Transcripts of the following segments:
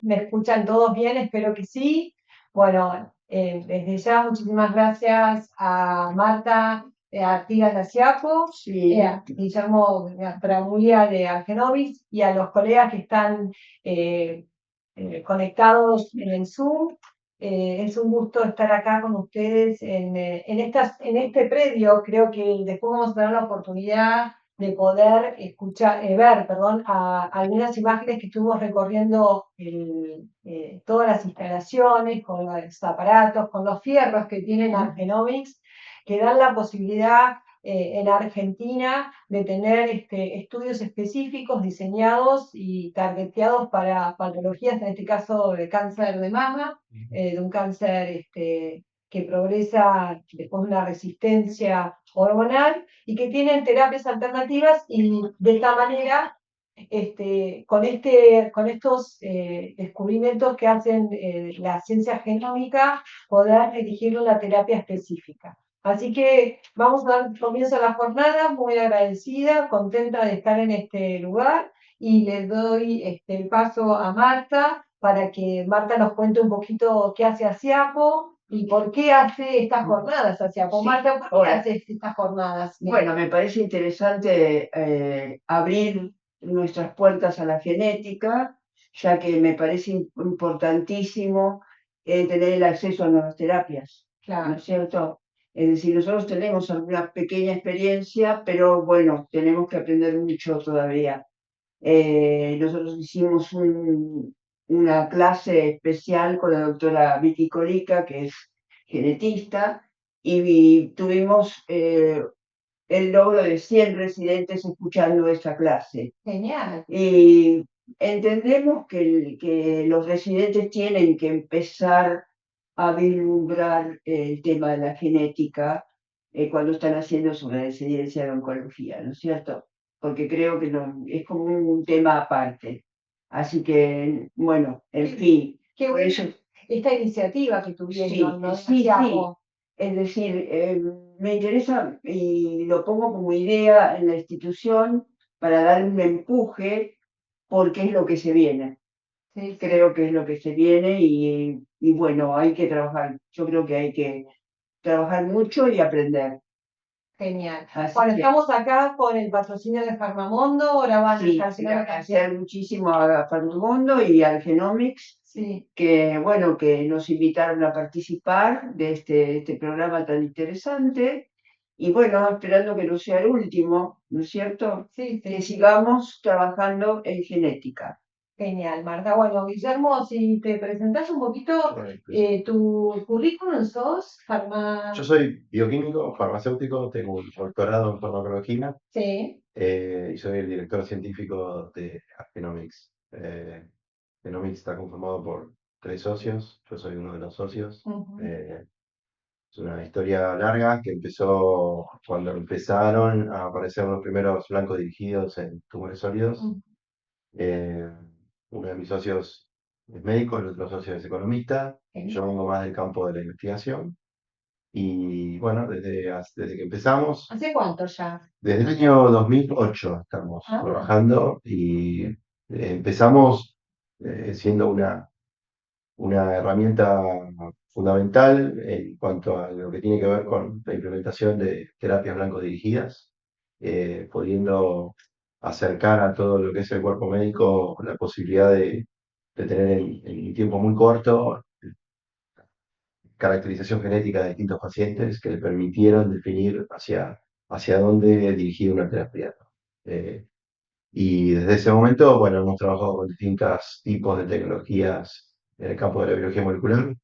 ¿Me escuchan todos bien? Espero que sí. Bueno, desde ya muchísimas gracias a Marta Artigas Laciapo, a Guillermo Tramulia de Argenovis y a los colegas que están conectados en el Zoom. Es un gusto estar acá con ustedes en este predio. Creo que después vamos a tener la oportunidad de poder ver, algunas imágenes que estuvimos recorriendo todas las instalaciones, con los aparatos, con los fierros que tienen Argenomics, que dan la posibilidad en Argentina de tener estudios específicos diseñados y targeteados para patologías, en este caso de cáncer de mama, de un cáncer que progresa después de una resistencia hormonal y que tienen terapias alternativas, y de esta manera, con estos descubrimientos que hacen la ciencia genómica, poder elegir una terapia específica. Así que vamos a dar comienzo a la jornada, muy agradecida, contenta de estar en este lugar, y le doy el paso a Marta para que Marta nos cuente un poquito qué hace ASIAPO y por qué hace estas jornadas ASIAPO. Sí, Marta, ¿por qué hace estas jornadas? bueno, me parece interesante abrir nuestras puertas a la genética, ya que me parece importantísimo tener el acceso a nuevas terapias, ¿no es cierto? Es decir, nosotros tenemos alguna pequeña experiencia, pero bueno, tenemos que aprender mucho todavía. Nosotros hicimos una clase especial con la doctora Vicky Corica, que es genetista, y tuvimos el logro de 100 residentes escuchando esa clase. Genial. Y entendemos que los residentes tienen que empezar a vislumbrar el tema de la genética cuando están haciendo su residencia de oncología, ¿no es cierto? Porque creo que es como un tema aparte. Así que, bueno, en fin. Qué Por buena eso, esta iniciativa que tuvieron, ¿no? sí. Es decir, me interesa y lo pongo como idea en la institución para dar un empuje porque es lo que se viene. Sí. Creo que es lo que se viene y bueno, hay que trabajar. Yo creo que hay que trabajar mucho y aprender. Genial. Así Bueno, que estamos acá con el patrocinio de Farmamondo. Ahora van a sí, estar haciendo la agradecer muchísimo a Farmamondo y al Genomics, Sí. que bueno, que nos invitaron a participar de este programa tan interesante. Y bueno, esperando que no sea el último, ¿no es cierto? Sí, Que sí. sigamos trabajando en genética. Genial, Marta. Bueno, Guillermo, si te presentás un poquito tu currículum, Yo soy bioquímico, farmacéutico, tengo un doctorado en farmacología Sí. y soy el director científico de Genomics. Genomics está conformado por 3 socios, yo soy uno de los socios. Es una historia larga que empezó cuando empezaron a aparecer los primeros blancos dirigidos en tumores sólidos. Eh, Uno de mis socios es médico, el otro socio es economista. Yo vengo más del campo de la investigación. Y bueno, desde que empezamos, ¿Hace cuánto ya? desde el año 2008 estamos trabajando y empezamos siendo una herramienta fundamental en cuanto a lo que tiene que ver con la implementación de terapias blanco dirigidas, pudiendo acercar a todo lo que es el cuerpo médico la posibilidad de tener en un tiempo muy corto caracterización genética de distintos pacientes que le permitieron definir hacia dónde dirigir una terapia. Y desde ese momento, bueno, hemos trabajado con distintos tipos de tecnologías en el campo de la biología molecular.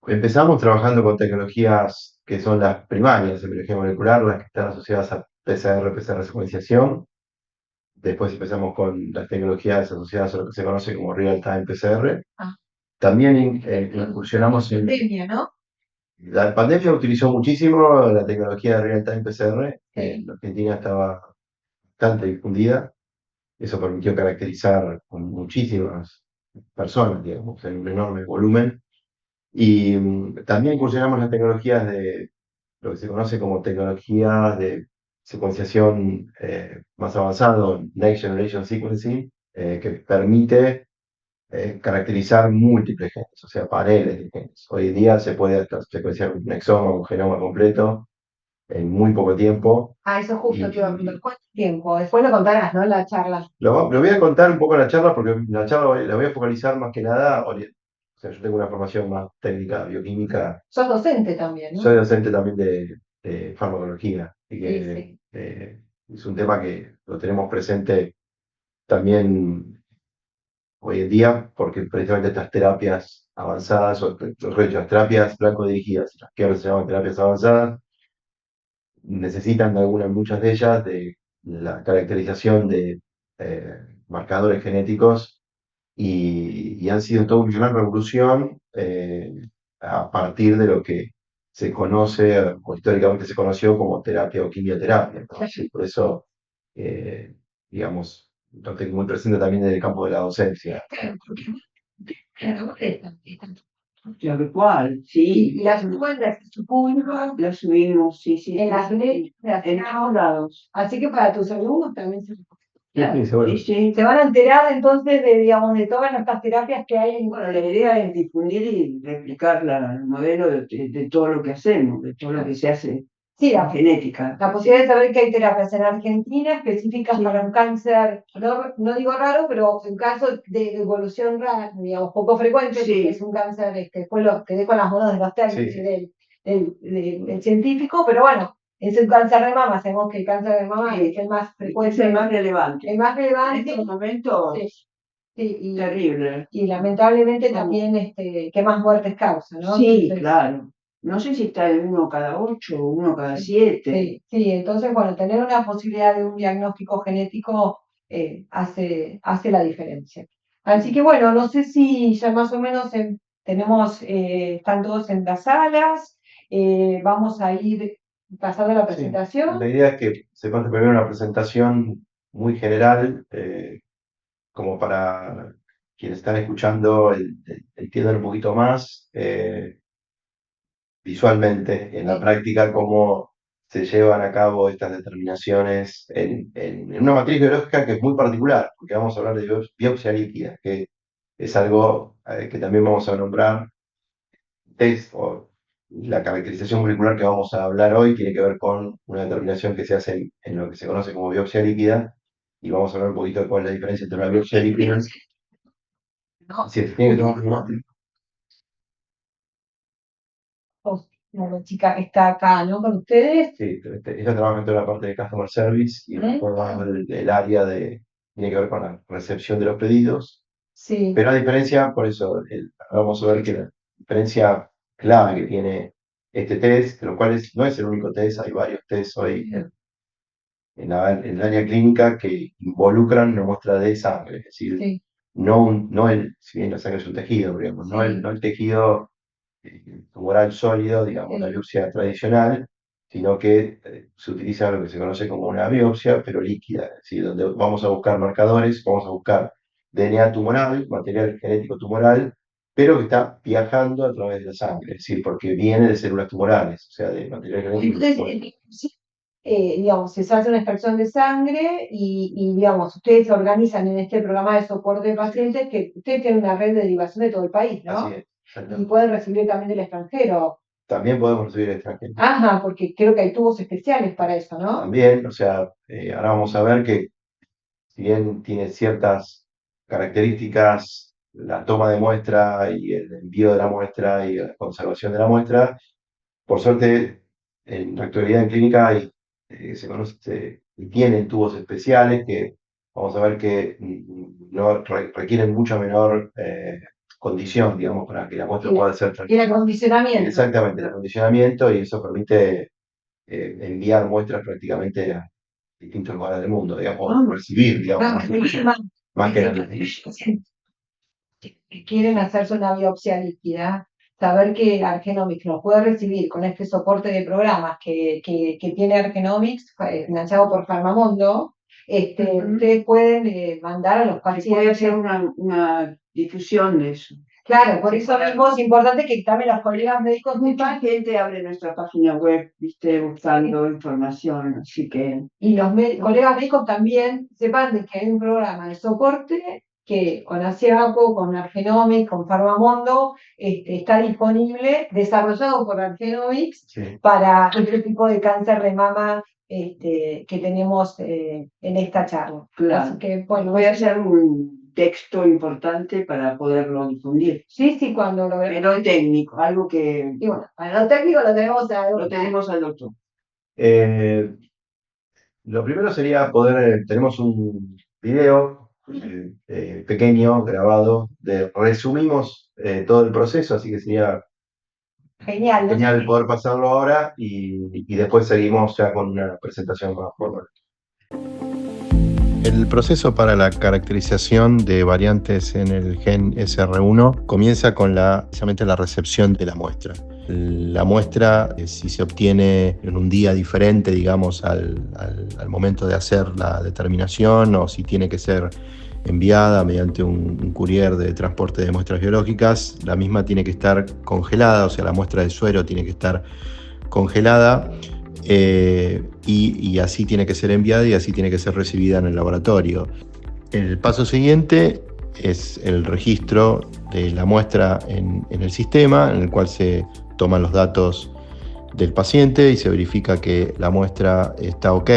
Empezamos trabajando con tecnologías que son las primarias en biología molecular, las que están asociadas a PCR secuenciación. Después empezamos con las tecnologías asociadas a lo que se conoce como real-time PCR. También incursionamos en... Pandemia, ¿no? La pandemia utilizó muchísimo la tecnología de real-time PCR, que en Argentina estaba bastante difundida. Eso permitió caracterizar con muchísimas personas, digamos, en un enorme volumen. Y también incursionamos en las tecnologías de lo que se conoce como tecnologías de secuenciación más avanzado, Next Generation Sequencing, que permite caracterizar múltiples genes, o sea, paneles de genes. Hoy en día se puede secuenciar un exoma, un genoma completo en muy poco tiempo. Eso justo te iba a preguntar. ¿Cuánto tiempo? Después lo contarás, ¿no? La charla. Lo voy a contar un poco en la charla porque la charla la voy a focalizar más que nada. O sea, yo tengo una formación más técnica, bioquímica. Sos docente también, ¿no? Soy docente también de farmacología. Y que Sí, es un tema que lo tenemos presente también hoy en día, porque precisamente estas terapias avanzadas, o mejor dicho, las terapias blanco dirigidas, las que ahora se llaman terapias avanzadas, necesitan muchas de ellas de la caracterización de marcadores genéticos y han sido toda una gran revolución a partir de lo que se conoce o históricamente se conoció como terapia o quimioterapia, ¿no? Y por eso, digamos, lo tengo muy presente también en el campo de la docencia. claro. Tal cual, Y sí. las encuentras en su público, Las subimos, sí, sí. en las redes, En todos lados. así que para tus alumnos también se Sí, seguro. Sí. se van a enterar entonces de, digamos, de todas estas terapias que hay en Bueno, la idea es difundir y replicar el modelo de todo lo que hacemos, de todo lo que se hace sí, en genética. la posibilidad de saber que hay terapias en Argentina específicas Sí. para un cáncer, no digo raro, pero un caso de evolución rara, digamos, poco frecuente, Sí. que es un cáncer, fue lo que con las manos de los técnicos Sí. del científico, pero bueno, es un cáncer de mama, sabemos que el cáncer de mama Sí. es el más Es frecuente, el más relevante. el más En relevante. este momento, Sí, sí, terrible. y lamentablemente también que más muertes causa, ¿no? Sí, Entonces, claro. No sé si está en 1 cada 8 o 1 cada 7. sí, entonces, bueno, tener una posibilidad de un diagnóstico genético hace la diferencia. Así que bueno, no sé si ya más o menos están todos en las salas, vamos a ir pasando la Sí. presentación. La idea es que se pase primero una presentación muy general, como para quienes están escuchando entiendan un poquito más visualmente, en la práctica, cómo se llevan a cabo estas determinaciones en una matriz biológica que es muy particular, porque vamos a hablar de biopsia líquida, que es algo que también vamos a nombrar. O la caracterización molecular que vamos a hablar hoy tiene que ver con una determinación que se hace en lo que se conoce como biopsia líquida, y vamos a hablar un poquito de cuál es la diferencia entre una biopsia líquida. Sí, tiene que tomar La chica que está acá, ¿no? Con ustedes. Sí, ella trabaja en toda la parte de Customer Service y forma el área tiene que ver con la recepción de los pedidos. Sí, Pero a diferencia, por eso vamos a ver que la diferencia clave que tiene este test, lo cual no es el único test, hay varios tests hoy en el área clínica que involucran una muestra de sangre, es decir, sí, si bien la sangre es un tejido, digamos, no sí. el tejido tumoral sólido, digamos, la biopsia tradicional, sino que se utiliza lo que se conoce como una biopsia, pero líquida, es decir, donde vamos a buscar marcadores, vamos a buscar DNA tumoral, material genético tumoral, pero que está viajando a través de la sangre, es decir, porque viene de células tumorales, o sea, de material genético tumoral. Digamos, se hace una extracción de sangre y, digamos, ustedes se organizan en este programa de soporte de pacientes que ustedes tienen una red de derivación de todo el país, ¿no? Así es, Y exactamente. pueden recibir también del extranjero. También podemos recibir extranjeros. Ajá, porque creo que hay tubos especiales para eso, ¿no? También, o sea, ahora vamos a ver que si bien tiene ciertas características, la toma de muestra y el envío de la muestra y la conservación de la muestra, por suerte, en la actualidad en clínica tienen tubos especiales que vamos a ver que no requieren mucha menor condición, digamos, para que la muestra pueda ser Y el acondicionamiento. Exactamente, el acondicionamiento, y eso permite enviar muestras prácticamente a distintos lugares del mundo, digamos, recibir, digamos, más que nada. Que quieren hacerse una biopsia líquida, saber que Argenomics lo puede recibir con este soporte de programas que tiene Argenomics, financiado por Farmamondo, ustedes pueden mandar a los Se puede pacientes. hacer una difusión de eso. Claro, por eso mismo es importante que también los colegas médicos Mucha sepan, gente abre nuestra página web, viste, buscando información, así que y los colegas médicos también sepan de que hay un programa de soporte que con Asiaco, con Argenomics, con Farmamondo, está disponible, desarrollado por Argenomics, Sí. para este tipo de cáncer de mama que tenemos en esta charla. claro. Así que, bueno, Voy a hacer un texto importante para poderlo difundir, sí, cuando lo veamos. pero técnico, algo que Y bueno, para lo técnico lo tenemos lo tenemos al doctor. Lo primero sería poder, tenemos un video pequeño, grabado, resumimos todo el proceso, así que sería Genial, ¿no? genial poder pasarlo ahora y después seguimos ya con una presentación más formal. El proceso para la caracterización de variantes en el gen SR1 comienza con precisamente la recepción de la muestra. La muestra, si se obtiene en un día diferente, digamos, al momento de hacer la determinación, o si tiene que ser enviada mediante un courier de transporte de muestras biológicas, la misma tiene que estar congelada, o sea, la muestra de suero tiene que estar congelada. Y así tiene que ser enviada y así tiene que ser recibida en el laboratorio. El paso siguiente es el registro de la muestra en el sistema, en el cual se toman los datos del paciente y se verifica que la muestra está ok.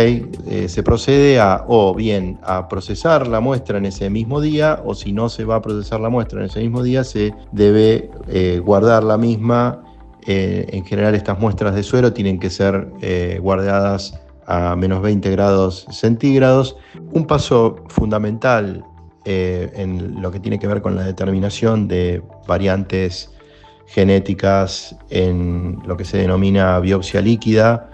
Se procede o bien a procesar la muestra en ese mismo día, o si no se va a procesar la muestra en ese mismo día, se debe guardar la misma. En general, estas muestras de suero tienen que ser guardadas a menos 20 grados centígrados. Un paso fundamental en lo que tiene que ver con la determinación de variantes genéticas en lo que se denomina biopsia líquida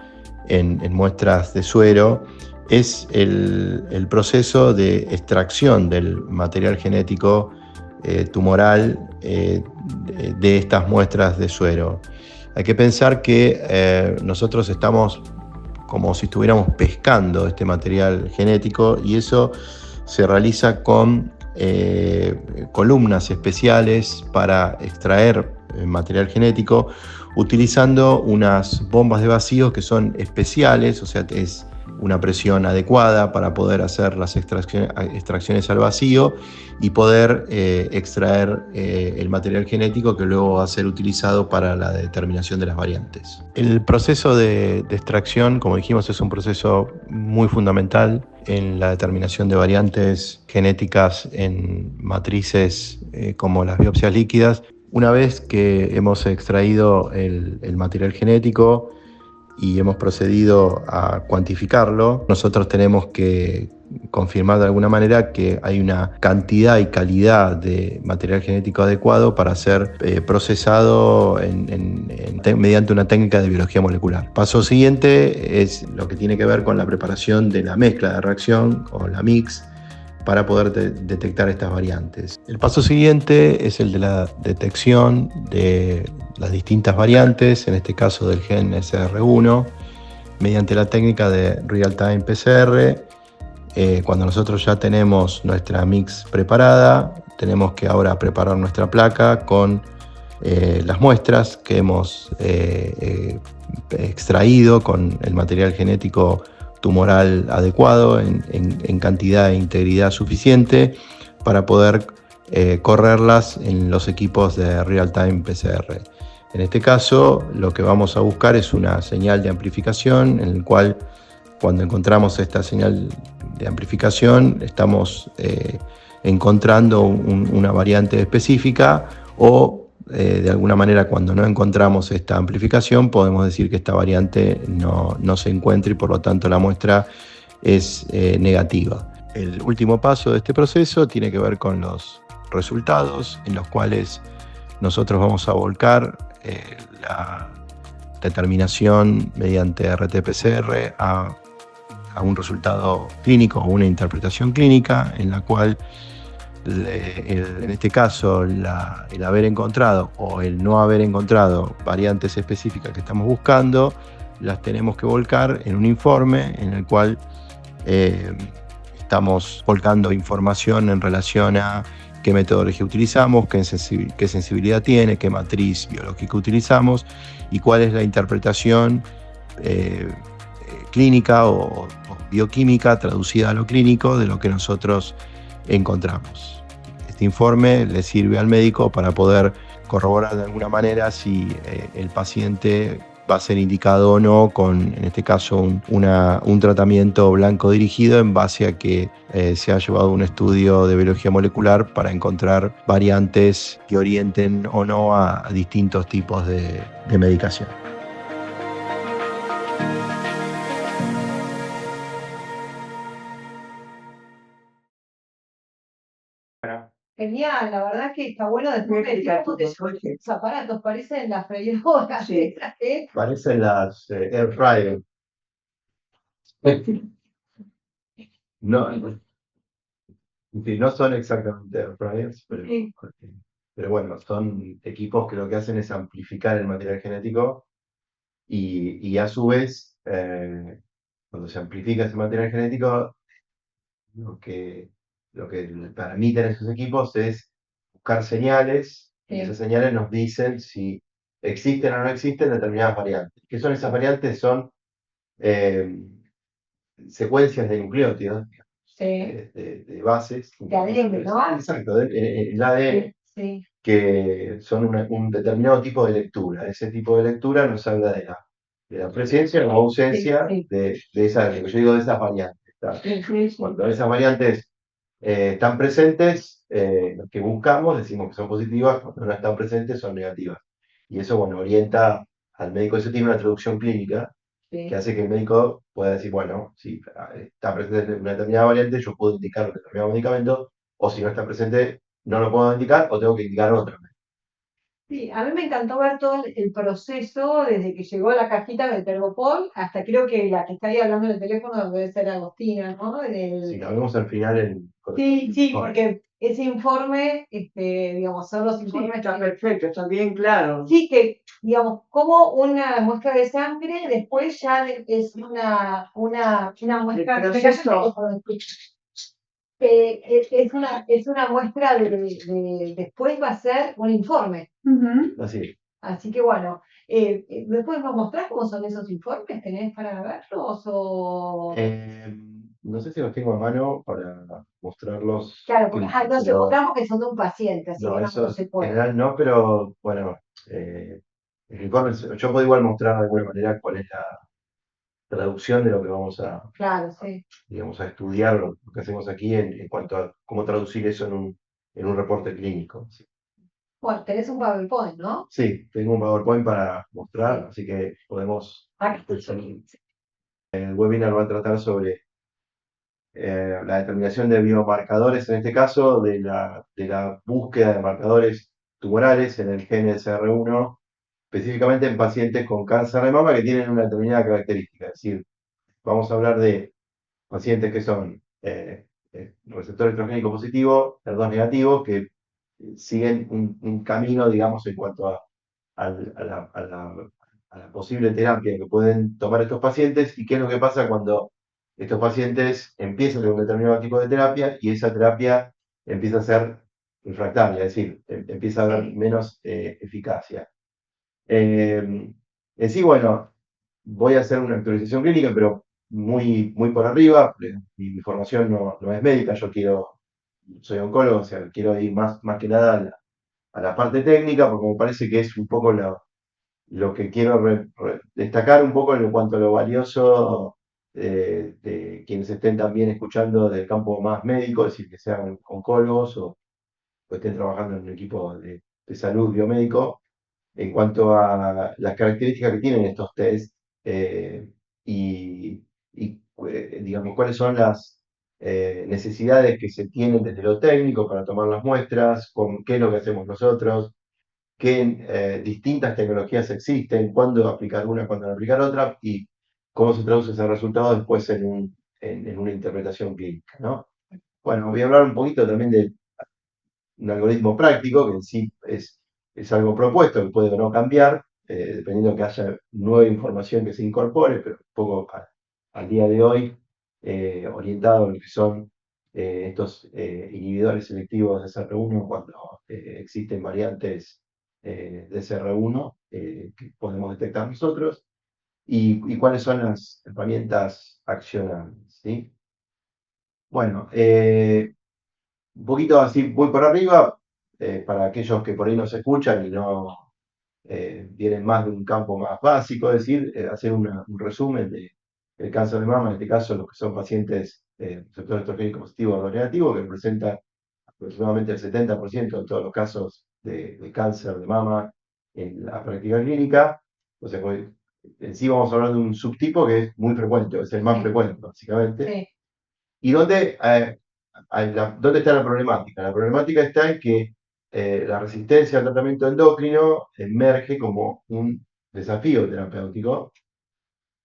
en muestras de suero es el proceso de extracción del material genético tumoral de estas muestras de suero. Hay que pensar que nosotros estamos como si estuviéramos pescando este material genético, y eso se realiza con columnas especiales para extraer material genético, utilizando unas bombas de vacío que son especiales, o sea, es una presión adecuada para poder hacer las extracciones al vacío y poder extraer el material genético que luego va a ser utilizado para la determinación de las variantes. El proceso de extracción, como dijimos, es un proceso muy fundamental en la determinación de variantes genéticas en matrices como las biopsias líquidas. Una vez que hemos extraído el material genético y hemos procedido a cuantificarlo, nosotros tenemos que confirmar de alguna manera que hay una cantidad y calidad de material genético adecuado para ser procesado mediante una técnica de biología molecular. Paso siguiente es lo que tiene que ver con la preparación de la mezcla de reacción o la mix para poder detectar estas variantes. El paso siguiente es el de la detección de las distintas variantes, en este caso del gen SR1, mediante la técnica de Real-Time PCR. Cuando nosotros ya tenemos nuestra mix preparada, tenemos que ahora preparar nuestra placa con las muestras que hemos extraído con el material genético tumoral adecuado en cantidad e integridad suficiente para poder correrlas en los equipos de Real-Time PCR. En este caso, lo que vamos a buscar es una señal de amplificación, en el cual, cuando encontramos esta señal de amplificación, estamos encontrando una variante específica, o de alguna manera, cuando no encontramos esta amplificación, podemos decir que esta variante no se encuentra y por lo tanto la muestra es negativa. El último paso de este proceso tiene que ver con los resultados, en los cuales nosotros vamos a volcar la determinación mediante RT-PCR a un resultado clínico o una interpretación clínica, en la cual en este caso el haber encontrado o el no haber encontrado variantes específicas que estamos buscando, las tenemos que volcar en un informe en el cual estamos volcando información en relación a qué metodología utilizamos, qué sensibilidad tiene, qué matriz biológica utilizamos y cuál es la interpretación clínica o bioquímica traducida a lo clínico de lo que nosotros encontramos. Este informe le sirve al médico para poder corroborar de alguna manera si el paciente va a ser indicado o no con, en este caso, un tratamiento blanco dirigido en base a que se ha llevado un estudio de biología molecular para encontrar variantes que orienten o no a distintos tipos de medicación. Genial, la verdad que está bueno después de los aparatos, parecen las freidoras. Sí. Parecen las air fryer. No, sí, no son exactamente air fryers, pero bueno, son equipos que lo que hacen es amplificar el material genético y a su vez, cuando se amplifica ese material genético, lo que permiten esos equipos es buscar señales, y esas señales nos dicen si existen o no existen determinadas variantes. ¿Qué son esas variantes? Son secuencias de nucleótidos, de bases. De ADN, ¿no? Exacto, el ADN, que son un determinado tipo de lectura. Ese tipo de lectura nos habla de la presencia o ausencia de esas, yo digo, de esas variantes. Cuando esas variantes están presentes, lo que buscamos, decimos que son positivas, cuando no están presentes son negativas. Y eso, bueno, orienta al médico. Eso tiene una traducción clínica que hace que el médico pueda decir, bueno, si está presente una determinada variante, yo puedo indicar un determinado medicamento, o si no está presente, no lo puedo indicar, o tengo que indicar otro. Sí, a mí me encantó ver todo el proceso desde que llegó la cajita del Tergopol hasta creo que la que está ahí hablando en el teléfono debe ser Agostina, ¿no? Si la vemos al final Sí, porque ese informe, digamos, son los informes. Está perfecto, está bien claro. Sí, que, digamos, como una muestra de sangre después ya es una muestra El proceso. Es una muestra de después va a ser un informe. Así. Así que bueno, ¿después nos mostrás cómo son esos informes? ¿Tenés para verlos o...? No sé si los tengo a mano para mostrarlos. Claro, porque supongamos que son de un paciente, así No, que eso no se en puede. general no, pero bueno, el informe, yo puedo igual mostrar de alguna manera cuál es la traducción de lo que vamos a, Claro, sí. digamos, a estudiar, lo que hacemos aquí en cuanto a cómo traducir eso en un reporte clínico. Sí. Bueno, tenés un PowerPoint, ¿no? Sí, tengo un PowerPoint para mostrar, así que podemos. El webinar va a tratar sobre la determinación de biomarcadores, en este caso, de la búsqueda de marcadores tumorales en el gen SR1, específicamente en pacientes con cáncer de mama que tienen una determinada característica. Es decir, vamos a hablar de pacientes que son receptor estrogénico positivo, HER2 negativo, que siguen un camino, digamos, en cuanto a la posible terapia que pueden tomar estos pacientes y qué es lo que pasa cuando estos pacientes empiezan con un determinado tipo de terapia y esa terapia empieza a ser refractaria, es decir, empieza a haber menos eficacia. En sí, bueno, voy a hacer una actualización clínica, pero muy por arriba. Mi formación no es médica, soy oncólogo, o sea, quiero ir más que nada a la parte técnica, porque me parece que es un poco lo que quiero destacar un poco en cuanto a lo valioso de quienes estén también escuchando del campo más médico, es decir, que sean oncólogos o estén trabajando en un equipo de salud biomédico, en cuanto a las características que tienen estos test digamos, cuáles son las necesidades que se tienen desde lo técnico para tomar las muestras, con qué es lo que hacemos nosotros, qué distintas tecnologías existen, cuándo aplicar una, cuándo no aplicar otra, y cómo se traduce ese resultado después en una interpretación clínica, ¿no? Bueno, voy a hablar un poquito también de un algoritmo práctico, que en sí es algo propuesto, que puede o no cambiar, dependiendo que haya nueva información que se incorpore, pero un poco al día de hoy, orientado a lo que son estos inhibidores selectivos de SR1 cuando existen variantes de SR1 que podemos detectar nosotros y cuáles son las herramientas accionables, ¿sí? Bueno, un poquito así, voy por arriba, para aquellos que por ahí nos escuchan y no vienen más de un campo más básico, es decir, hacer un resumen del cáncer de mama, en este caso los que son pacientes receptor estrogénico positivo o negativo, que representan aproximadamente el 70% de todos los casos de cáncer de mama en la práctica clínica. O sea, pues, en sí vamos a hablar de un subtipo que es muy frecuente, es el más Sí. frecuente, básicamente. Sí. ¿Y dónde está la problemática? La problemática está en que la resistencia al tratamiento endocrino emerge como un desafío terapéutico,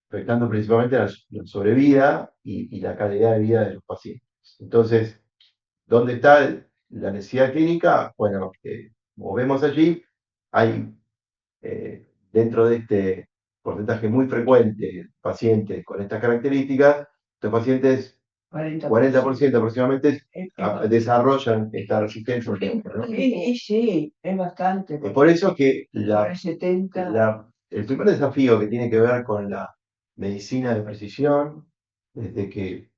afectando principalmente la sobrevida y la calidad de vida de los pacientes. Entonces, ¿dónde está la necesidad clínica? Bueno, como vemos allí, hay dentro de este porcentaje muy frecuente de pacientes con estas características, estos pacientes 40% aproximadamente desarrollan esta resistencia. ¿No? Sí, es bastante. Es por eso que Sobre 70. el primer desafío que tiene que ver con la medicina de precisión, desde que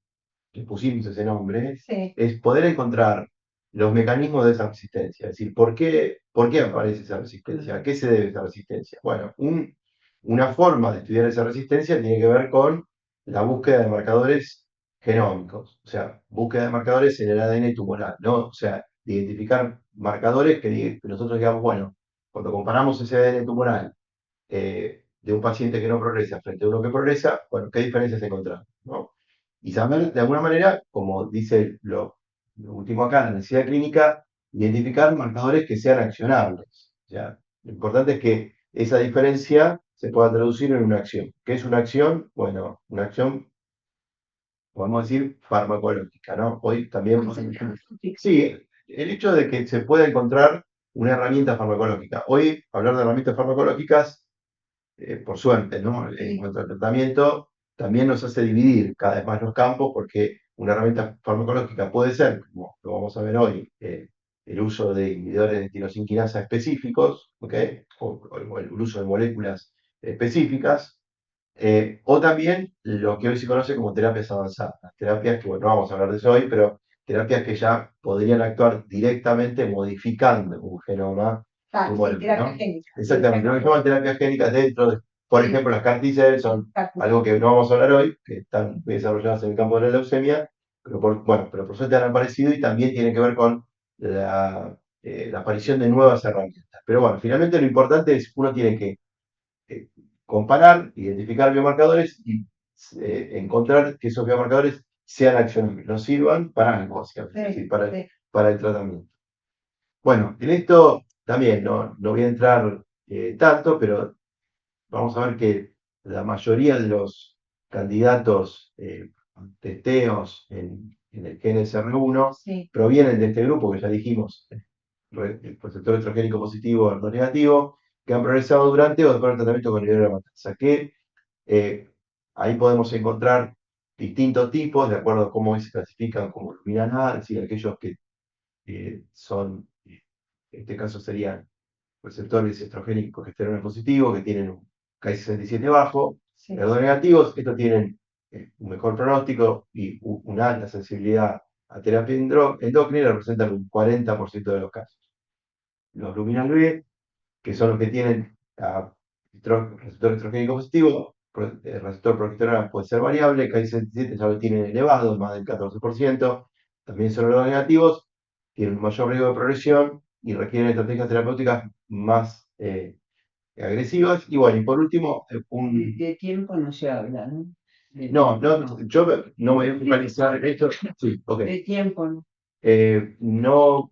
le pusimos ese nombre, Sí. es poder encontrar los mecanismos de esa resistencia. Es decir, ¿por qué aparece esa resistencia? ¿A qué se debe esa resistencia? Bueno, una forma de estudiar esa resistencia tiene que ver con la búsqueda de marcadores genómicos, o sea, búsqueda de marcadores en el ADN tumoral, ¿no? O sea, de identificar marcadores que nosotros digamos, bueno, cuando comparamos ese ADN tumoral de un paciente que no progresa frente a uno que progresa, bueno, ¿qué diferencias encontramos? ¿No? Y saber, de alguna manera, como dice lo último acá, la necesidad clínica, identificar marcadores que sean accionables. O sea, lo importante es que esa diferencia se pueda traducir en una acción. ¿Qué es una acción? Bueno, una acción, podemos decir, farmacológica, ¿no? Hoy también... Sí, el hecho de que se pueda encontrar una herramienta farmacológica. Hoy, hablar de herramientas farmacológicas por suerte, ¿no? En cuanto al tratamiento, también nos hace dividir cada vez más los campos porque una herramienta farmacológica puede ser, como lo vamos a ver hoy, el uso de inhibidores de tirosinquinasa específicos, ¿ok? O el uso de moléculas específicas, o también lo que hoy se conoce como terapias avanzadas, terapias que, bueno, no vamos a hablar de eso hoy, pero terapias que ya podrían actuar directamente modificando un genoma tumoral, terapia ¿no? génica. Exactamente, lo que llaman terapias génicas dentro de, por ejemplo, las CAR T-cells son algo que no vamos a hablar hoy, que están muy desarrolladas en el campo de la leucemia, pero por suerte han aparecido y también tienen que ver con la aparición de nuevas herramientas. Pero bueno, finalmente lo importante es que uno tiene que comparar, identificar biomarcadores y encontrar que esos biomarcadores sean accionables, nos sirvan para algo, básicamente, es decir, para el tratamiento. Bueno, en esto también no voy a entrar tanto, pero vamos a ver que la mayoría de los candidatos testeos en el gen SR1 provienen de este grupo que ya dijimos, el receptor estrogénico positivo o negativo, que han progresado durante o después del tratamiento con inhibidor de la matanza. Que ahí podemos encontrar distintos tipos, de acuerdo a cómo se clasifican como luminan A, es decir, aquellos que son, en este caso serían receptores estrogénicos progesterona positivo, que tienen un Ki-67 bajo, los negativos, estos tienen un mejor pronóstico y una alta sensibilidad a terapia endocrina, representan un 40% de los casos. Los luminal B, que son los que tienen receptor estrogénico positivo, el receptor progesterona puede ser variable, Ki-67 ya lo tienen elevado, más del 14%, también son los negativos, tienen un mayor riesgo de progresión y requieren estrategias terapéuticas más agresivas. Y bueno, y por último, De tiempo no se habla, ¿no? No, yo no me voy a focalizar en esto. Sí, ok. De tiempo, ¿no? No,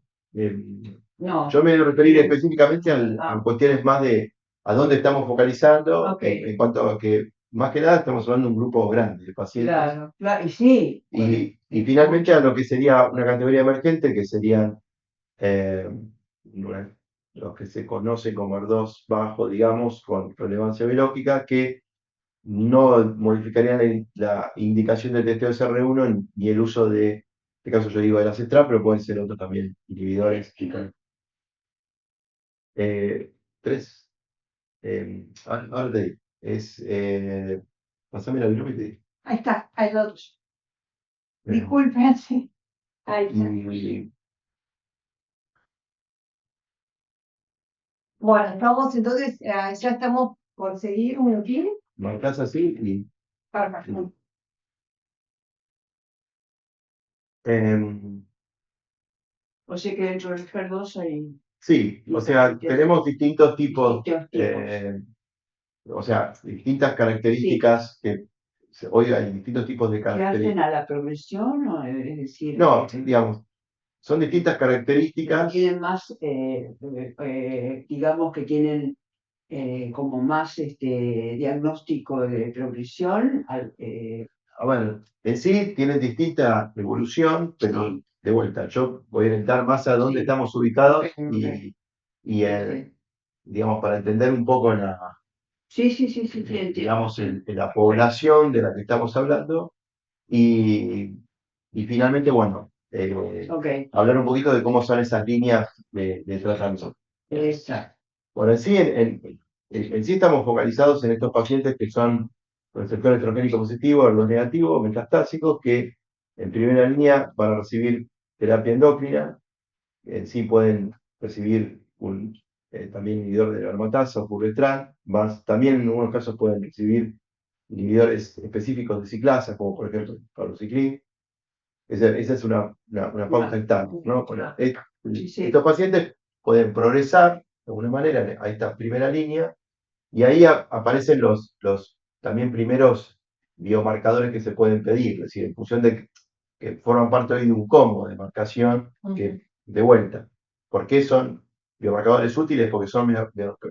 No. yo me voy a referir específicamente a cuestiones más de a dónde estamos focalizando, Ok. en cuanto a que, más que nada, estamos hablando de un grupo grande de pacientes. Claro, claro, y sí. Y finalmente a lo que sería una categoría emergente, que serían los que se conocen como ER2 bajo, digamos, con relevancia biológica, que no modificarían la indicación del testeo SR1 ni el uso de este caso yo digo el ancestral, pero pueden ser otros también inhibidores. Tres, ahora te digo, pasame la binomio y te digo. Ahí está, ahí lo otro. Eh, Disculpen, sí. Ahí está. y Bueno, estamos entonces, ya estamos por seguir un minutín. marcas así y Perfecto. em, O sea que dentro del HER2 hay sí, o sea, tenemos distintos tipos, distintos tipos. o sea, distintas características que hoy hay distintos tipos de ¿Que hacen características. a la progresión? O, es decir, No, digamos, son distintas que características. tienen más, digamos que tienen como más diagnóstico de progresión. A ver, en sí tienen distinta evolución, pero de vuelta, yo voy a orientar más a dónde Sí. estamos ubicados Ok. y digamos, para entender un poco Sí, entiendo. digamos, la población de la que estamos hablando y finalmente, bueno, Ok, hablar un poquito de cómo son esas líneas de tratamiento. exacto. Bueno, en sí, en sí estamos focalizados en estos pacientes que son receptor estrogénico positivo, o negativo, metastásicos, que en primera línea van a recibir terapia endocrina, en sí pueden recibir también inhibidor de la aromatasa o fulvestrant, más también en algunos casos pueden recibir inhibidores específicos de ciclasa, como por ejemplo palbociclib. Esa es una pauta estándar, ¿no? Bueno, Sí. estos pacientes pueden progresar de alguna manera a esta primera línea y ahí aparecen los también primeros biomarcadores que se pueden pedir, es decir, en función de que forman parte hoy de un combo de marcación que, de vuelta, ¿por qué son biomarcadores útiles? Porque son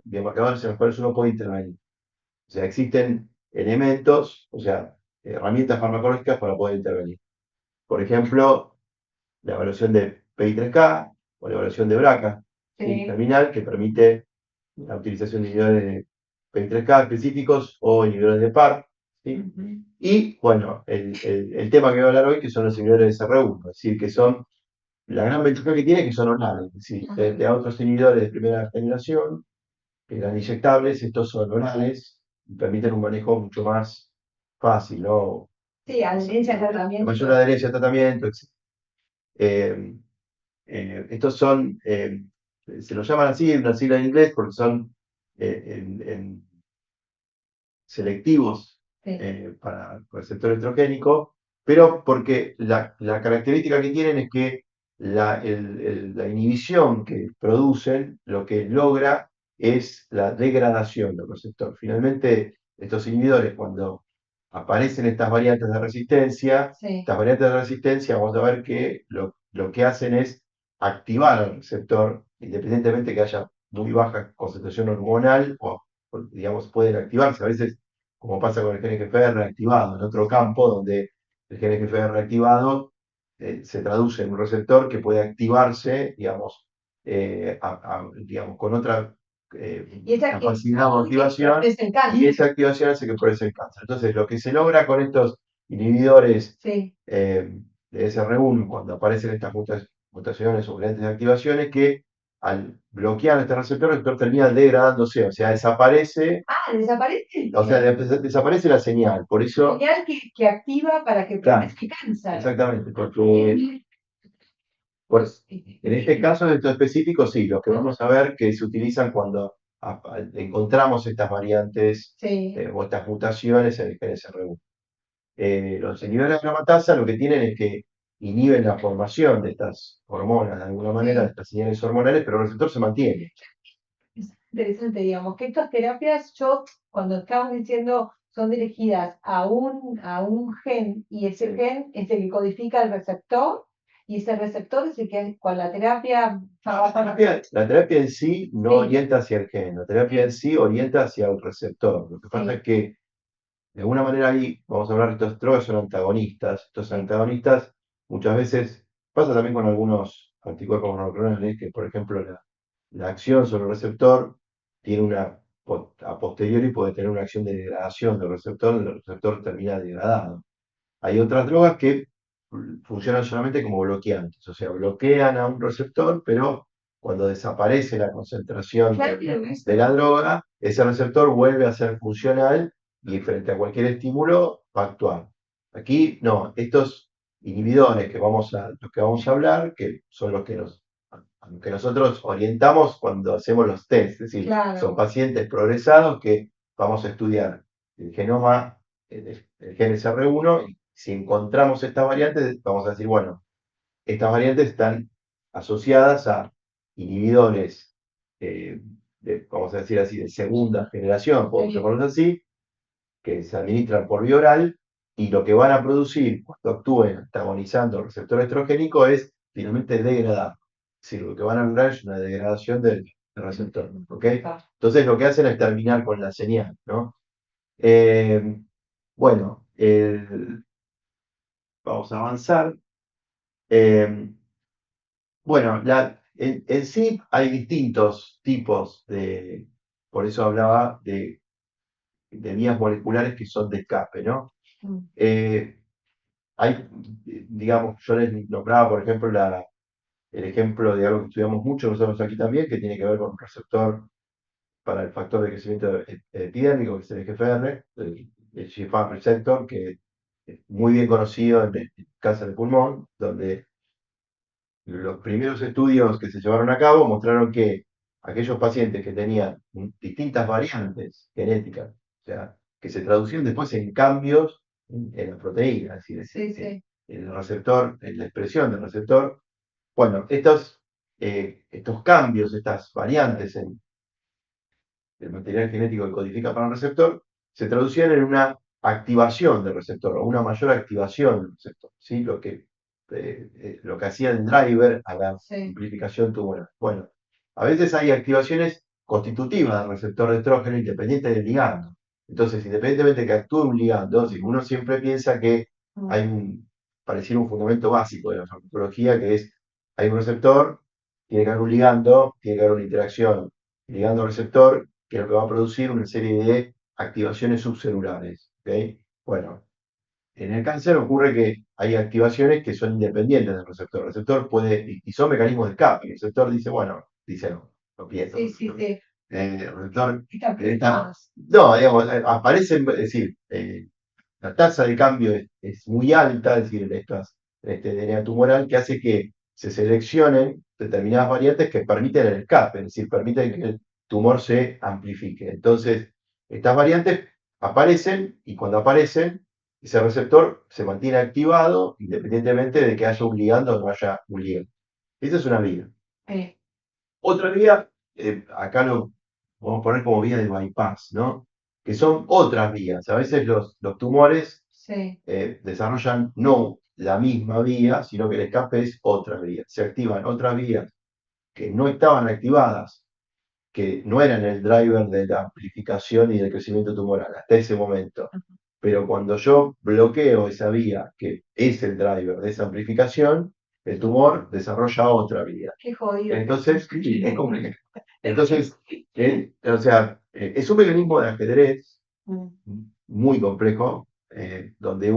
biomarcadores en los cuales uno puede intervenir. O sea, existen elementos, o sea, herramientas farmacológicas para poder intervenir. Por ejemplo, la evaluación de PI3K o la evaluación de BRCA terminal, que permite la utilización de inhibidores de PI3K específicos o inhibidores de PAR. ¿Sí? Y bueno, el tema que voy a hablar hoy, que son los inhibidores de SR1, es decir, que son la gran ventaja que tiene que son orales, es decir, frente a otros inhibidores de primera generación, que eran inyectables, estos son orales y permiten un manejo mucho más fácil, ¿no? Sí, adherencia al tratamiento. Mayor adherencia al tratamiento, etc. Estos son, se los llaman así, una sigla en inglés, porque son selectivos para receptor estrogénico, pero porque la característica que tienen es que la inhibición que producen lo que logra es la degradación del receptor. Finalmente, estos inhibidores, cuando aparecen estas variantes de resistencia, estas variantes de resistencia, vamos a ver que lo que hacen es activar al receptor, independientemente que haya muy baja concentración hormonal, o digamos, pueden activarse. A veces, como pasa con el gen GFR reactivado, en otro campo donde el gen GFR reactivado se traduce en un receptor que puede activarse, digamos, digamos con otra capacidad de activación, y esa activación hace que progrese el cáncer. Entonces, lo que se logra con estos inhibidores de SR1, cuando aparecen estas mutaciones o variantes de activación, es que al bloquear este receptor, el receptor termina degradándose, o sea, desaparece. Desaparece. O sea, desaparece la señal, por eso. Señal que activa para que produzca cáncer. Exactamente, porque pues, en este caso, en esto específico, sí, los que vamos a ver que se utilizan cuando encontramos estas variantes o estas mutaciones en el gen SR1. Los inhibidores de la aromatasa lo que tienen es que inhiben la formación de estas hormonas de alguna manera, de estas señales hormonales, pero el receptor se mantiene. Es interesante, digamos, que estas terapias, cuando estamos diciendo, son dirigidas a un gen, y ese gen es el que codifica el receptor, y ese receptor es el que con la terapia. La terapia en sí no orienta hacia el gen, la terapia en sí orienta hacia el receptor. Lo que pasa es que de alguna manera ahí, vamos a hablar de estos drogas, son antagonistas. Estos antagonistas muchas veces, pasa también con algunos anticuerpos monoclonales, que por ejemplo la acción sobre el receptor tiene a posteriori puede tener una acción de degradación del receptor, donde el receptor termina degradado. Hay otras drogas que funcionan solamente como bloqueantes, o sea, bloquean a un receptor, pero cuando desaparece la concentración de la droga, ese receptor vuelve a ser funcional y frente a cualquier estímulo va a actuar. Aquí no, estos inhibidores los que vamos a hablar, que son los que nosotros orientamos cuando hacemos los test, es decir, son pacientes progresados que vamos a estudiar el genoma, el gen SR1, y si encontramos estas variantes, vamos a decir, bueno, estas variantes están asociadas a inhibidores, vamos a decir así, de segunda generación, podemos llamarlos así, que se administran por vía oral, y lo que van a producir cuando actúen antagonizando el receptor estrogénico es finalmente degradar. Es decir, lo que van a lograr es una degradación del receptor. ¿Ok? Entonces lo que hacen es terminar con la señal, ¿no? Bueno, vamos a avanzar. Bueno, en sí hay distintos tipos por eso hablaba de vías moleculares que son de escape, ¿no? Hay, digamos, yo les nombraba, por ejemplo, el ejemplo de algo que estudiamos mucho nosotros aquí también, que tiene que ver con un receptor para el factor de crecimiento epidérmico, que es el EGFR, el GFAP receptor, que es muy bien conocido en el cáncer de pulmón, donde los primeros estudios que se llevaron a cabo mostraron que aquellos pacientes que tenían distintas variantes genéticas, o sea, que se traducían después en cambios en la proteína, es decir, en el receptor, en la expresión del receptor. Bueno, estos cambios, estas variantes en el material genético que codifica para un receptor, se traducían en una activación del receptor, o una mayor activación del receptor, ¿sí? Lo que hacía el driver a la amplificación tumoral. Bueno, a veces hay activaciones constitutivas del receptor de estrógeno independiente del ligando. Entonces, independientemente de que actúe un ligando, si uno siempre piensa que pareciera un fundamento básico de la farmacología, que es, hay un receptor, tiene que haber un ligando, tiene que haber una interacción ligando-receptor, que es lo que va a producir una serie de activaciones subcelulares. ¿Okay? Bueno, en el cáncer ocurre que hay activaciones que son independientes del receptor. El receptor puede, y son mecanismos de escape. El receptor dice, bueno, dice no, lo pienso. El receptor no, digamos, aparece, es decir, la tasa de cambio es muy alta, es decir, en este DNA tumoral, que hace que se seleccionen determinadas variantes que permiten el escape, es decir, permiten que el tumor se amplifique. Entonces, estas variantes aparecen y cuando aparecen, ese receptor se mantiene activado independientemente de que haya un ligando o no haya un ligando. Esa es una vía. Otra vía, acá lo vamos a poner como vía de bypass, ¿no? Que son otras vías. A veces los tumores desarrollan no la misma vía, sino que el escape es otra vía. Se activan otras vías que no estaban activadas, que no eran el driver de la amplificación y del crecimiento tumoral hasta ese momento. Pero cuando yo bloqueo esa vía, que es el driver de esa amplificación, el tumor desarrolla otra vía. Qué jodido. Entonces, es complicado. Entonces, o sea, es un mecanismo de ajedrez muy complejo, donde de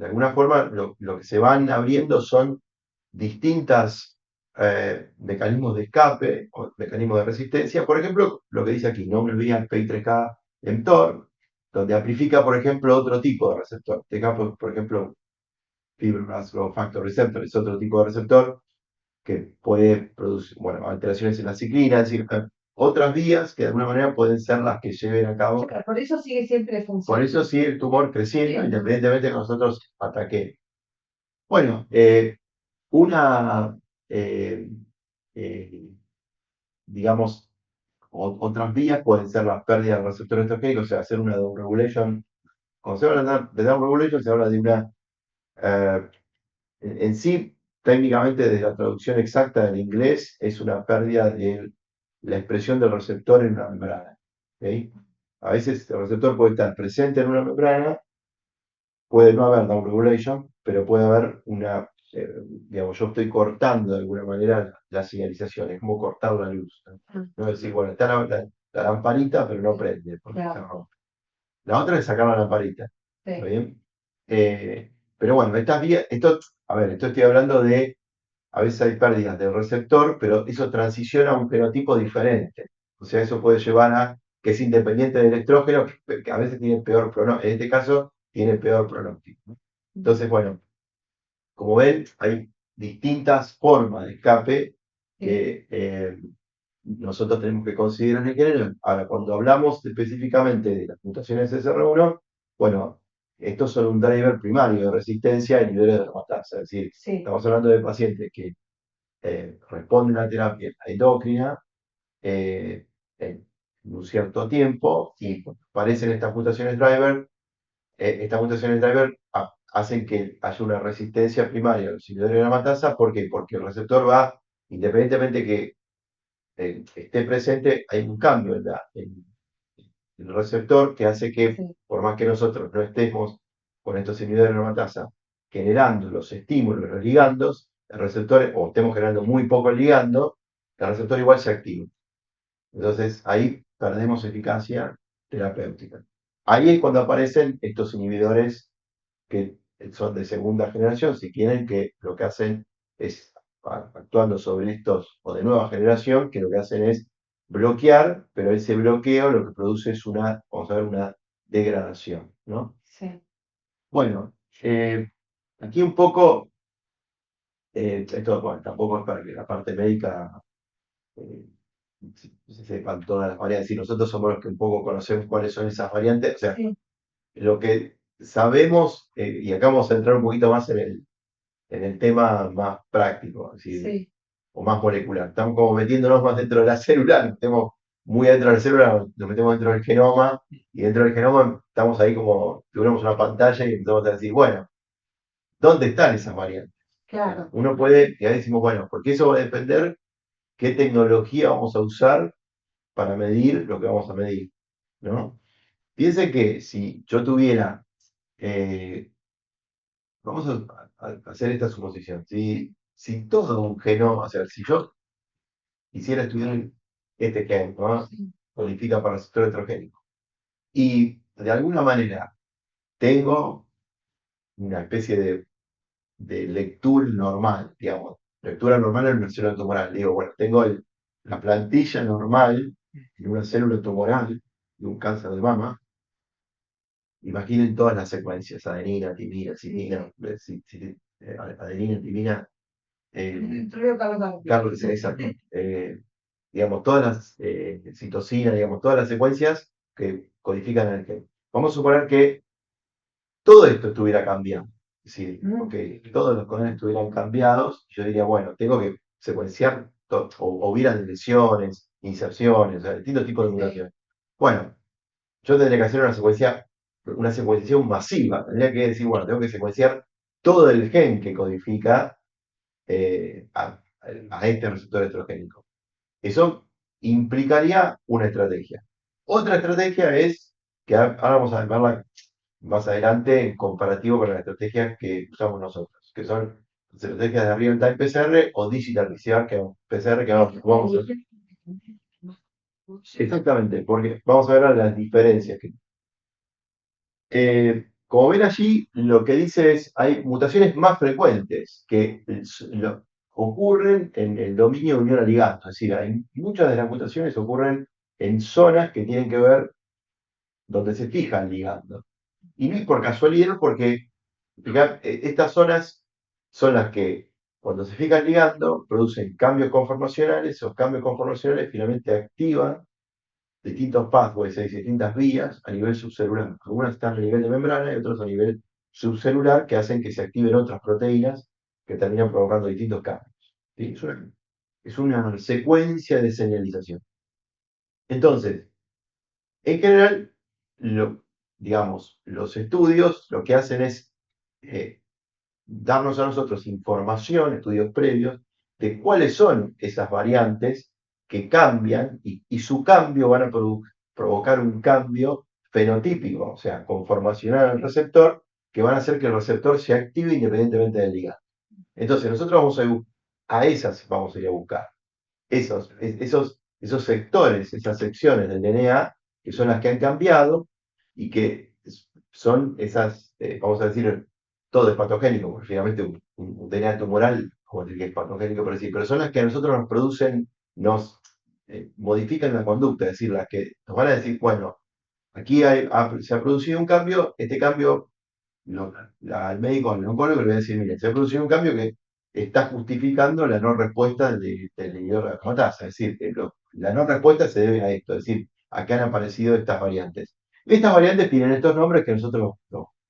alguna forma, lo que se van abriendo son distintas mecanismos de escape o mecanismos de resistencia. Por ejemplo, lo que dice aquí, no me olviden PI3K mTOR, donde amplifica, por ejemplo, otro tipo de receptor. Por ejemplo, Fibroblast Growth Factor Receptor es otro tipo de receptor que puede producir, bueno, alteraciones en la ciclina, es decir, otras vías que de alguna manera pueden ser las que lleven a cabo. Por eso sigue siempre funcionando. Por eso sigue el tumor creciendo, independientemente de que nosotros ataquemos. Bueno, digamos, otras vías pueden ser las pérdidas del receptor estrogénico, o sea, hacer una downregulation. Cuando se habla de downregulation, se habla de una, en sí, técnicamente de la traducción exacta del inglés, es una pérdida de la expresión del receptor en una membrana. ¿Okay? A veces el receptor puede estar presente en una membrana, puede no haber downregulation, pero puede haber digamos, yo estoy cortando de alguna manera la señalización, es como cortar la luz. ¿No? Es decir, bueno, está la lamparita, pero no prende, porque se rompe. La otra es sacar la lamparita. ¿Está bien? Pero bueno, estas vías, a ver, esto estoy hablando de, a veces hay pérdidas del receptor, pero eso transiciona a un fenotipo diferente. O sea, eso puede llevar a que es independiente del estrógeno, que a veces tiene peor pronóstico, en este caso tiene peor pronóstico, ¿no? Entonces, bueno, como ven, hay distintas formas de escape que nosotros tenemos que considerar en general. Ahora, cuando hablamos específicamente de las mutaciones SR1, bueno, estos son un driver primario de resistencia y niveles de aromatasa. Es decir, estamos hablando de pacientes que responden a terapia endocrina en un cierto tiempo y cuando aparecen estas mutaciones driver hacen que haya una resistencia primaria a los inhibidores de aromatasa. ¿Por qué? Porque el receptor va, independientemente que esté presente, hay un cambio en el receptor que hace que, por más que nosotros no estemos con estos inhibidores de aromatasa generando los estímulos, los ligandos, el receptor, o estemos generando muy poco el ligando, el receptor igual se activa. Entonces ahí perdemos eficacia terapéutica. Ahí es cuando aparecen estos inhibidores que son de segunda generación, si quieren, que lo que hacen es, actuando sobre estos, o de nueva generación, que lo que hacen es bloquear, pero ese bloqueo lo que produce es vamos a ver, una degradación, ¿no? Sí. Bueno, aquí un poco, esto bueno, tampoco es para que la parte médica se sepan todas las variantes, y nosotros somos los que un poco conocemos cuáles son esas variantes, o sea, lo que sabemos, y acá vamos a entrar un poquito más en el tema más práctico, es decir, o más molecular. Estamos como metiéndonos más dentro de la célula, nos metemos muy dentro de la célula, nos metemos dentro del genoma, y dentro del genoma estamos ahí como, tuviéramos una pantalla y empezamos a decir, bueno, ¿dónde están esas variantes? Claro. Uno puede, y ahí decimos, bueno, porque eso va a depender qué tecnología vamos a usar para medir lo que vamos a medir, ¿no? Piensen que si yo tuviera, vamos a hacer esta suposición, si todo un genoma, o sea, si yo quisiera estudiar este gen, ¿no? Codifica para receptor heterogénico, y de alguna manera tengo una especie de lectura normal, digamos, lectura normal en una célula tumoral. Digo, bueno, tengo la plantilla normal en una célula tumoral de un cáncer de mama. Imaginen todas las secuencias: adenina, timina, citina, adenina, timina, Carlos, exacto. Digamos, todas las citosinas, digamos, todas las secuencias que codifican el gen. Vamos a suponer que todo esto estuviera cambiando. Es decir, que todos los codones estuvieran cambiados. Yo diría, bueno, tengo que secuenciar todo, o hubiera lesiones, inserciones, o sea, distintos tipos de mutaciones. Bueno, yo tendría que hacer una secuenciación masiva. Tendría que decir, bueno, tengo que secuenciar todo el gen que codifica a este receptor estrogénico. Eso implicaría una estrategia. Otra estrategia es, que ahora vamos a verla más adelante en comparativo con las estrategias que usamos nosotros, que son las estrategias de real-time PCR o digital PCR, que vamos a ver. Exactamente, porque vamos a ver las diferencias que como ven allí, lo que dice es, hay mutaciones más frecuentes que ocurren en el dominio de unión a ligando. Es decir, muchas de las mutaciones ocurren en zonas que tienen que ver donde se fija el ligando. Y no es por casualidad, porque estas zonas son las que, cuando se fija el ligando, producen cambios conformacionales. Esos cambios conformacionales finalmente activan distintos pathways, distintas vías a nivel subcelular. Algunas están a nivel de membrana y otras a nivel subcelular, que hacen que se activen otras proteínas que terminan provocando distintos cambios. ¿Sí? Es una secuencia de señalización. Entonces, en general, digamos, los estudios lo que hacen es darnos a nosotros información, estudios previos, de cuáles son esas variantes que cambian y su cambio van a provocar un cambio fenotípico, o sea, conformacional al receptor, que van a hacer que el receptor se active independientemente del ligando. Entonces, nosotros vamos a ir a buscar esos sectores, esas secciones del DNA, que son las que han cambiado y que son esas, vamos a decir, todo es patogénico, porque finalmente un DNA tumoral, como decir que es patogénico por decir, pero son las que a nosotros nos producen, nos modifican la conducta, es decir, las que nos van a decir, bueno, aquí se ha producido un cambio, este cambio, al médico, al oncólogo le voy a decir, mire, se ha producido un cambio que está justificando la no respuesta del inhibidor de la aromatasa, es decir, la no respuesta se debe a esto, es decir, acá han aparecido estas variantes. Estas variantes tienen estos nombres que nosotros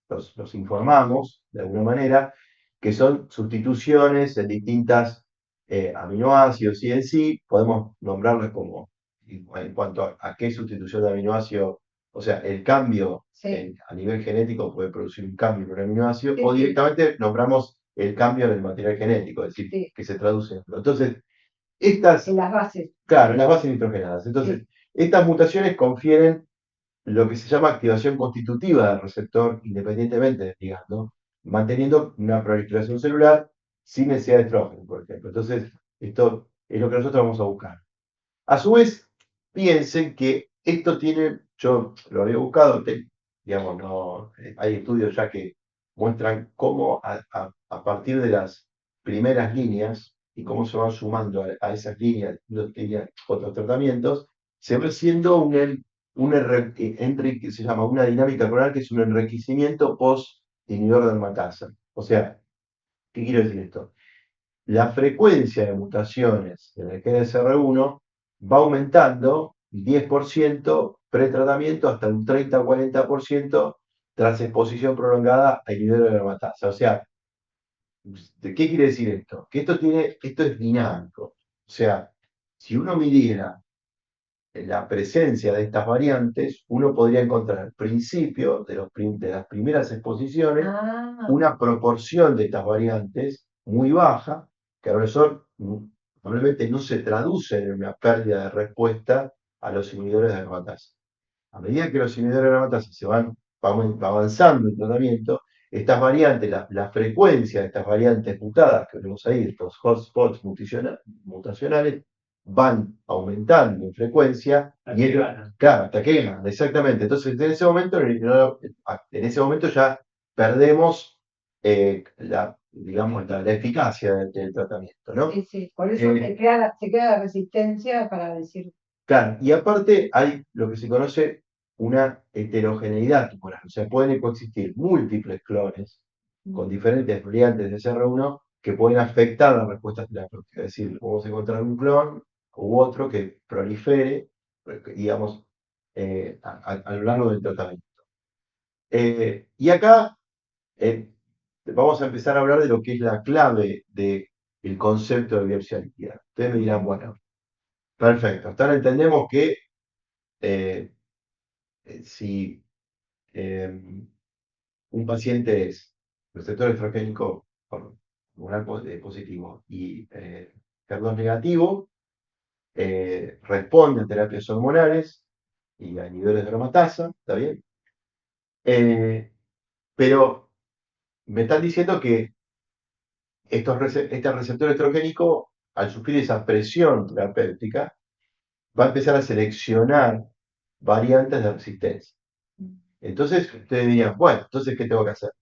los informamos de alguna manera, que son sustituciones en distintas aminoácidos y en sí podemos nombrarlas como, en cuanto a qué sustitución de aminoácido, o sea, el cambio a nivel genético puede producir un cambio en un aminoácido, o directamente nombramos el cambio en el material genético, es decir, que se traduce en. Entonces, estas. En las bases. Claro, en las bases nitrogenadas. Entonces, estas mutaciones confieren lo que se llama activación constitutiva del receptor independientemente del ligando, manteniendo una proliferación celular sin necesidad de estrógeno, por ejemplo. Entonces, esto es lo que nosotros vamos a buscar. A su vez, piensen que esto tiene, yo lo había buscado, digamos, no, hay estudios ya que muestran cómo a partir de las primeras líneas y cómo se van sumando a esas líneas, otros tratamientos, se va haciendo que se llama una dinámica clonal, que es un enriquecimiento post-inhibidor de aromatasa. O sea, ¿qué quiero decir esto? La frecuencia de mutaciones en el GNSR1 va aumentando 10% pretratamiento hasta un 30 o 40% tras exposición prolongada a inhibidores de aromatasa. O sea, ¿qué quiere decir esto? Que esto es dinámico. O sea, si uno midiera la presencia de estas variantes, uno podría encontrar al principio de las primeras exposiciones una proporción de estas variantes muy baja, que a veces probablemente no se traduce en una pérdida de respuesta a los inhibidores de aromatasa. A medida que los inhibidores de aromatasa va avanzando el tratamiento, estas variantes, la frecuencia de estas variantes mutadas que vemos ahí, estos hotspots mutacionales, van aumentando en frecuencia claro, hasta que ganan, exactamente. Entonces, en ese momento ya perdemos digamos, la eficacia del tratamiento, ¿no? Sí. Por eso se queda la resistencia para decir. Claro, y aparte hay lo que se conoce una heterogeneidad tumoral, o sea, pueden coexistir múltiples clones con diferentes variantes de SR1 que pueden afectar la respuesta terapéutica. Es decir, podemos encontrar un clon u otro que prolifere, digamos, a lo largo del tratamiento. Y acá vamos a empezar a hablar de lo que es la clave del concepto de biopsia líquida. Ustedes me dirán, bueno, perfecto, hasta ahora entendemos que si un paciente es receptor estrogénico hormonal positivo y HER2 negativo, responde a terapias hormonales y a inhibidores de aromatasa, ¿está bien? Pero me están diciendo que este receptor estrogénico, al sufrir esa presión terapéutica, va a empezar a seleccionar variantes de resistencia. Entonces, ustedes dirían, bueno, entonces, ¿qué tengo que hacer?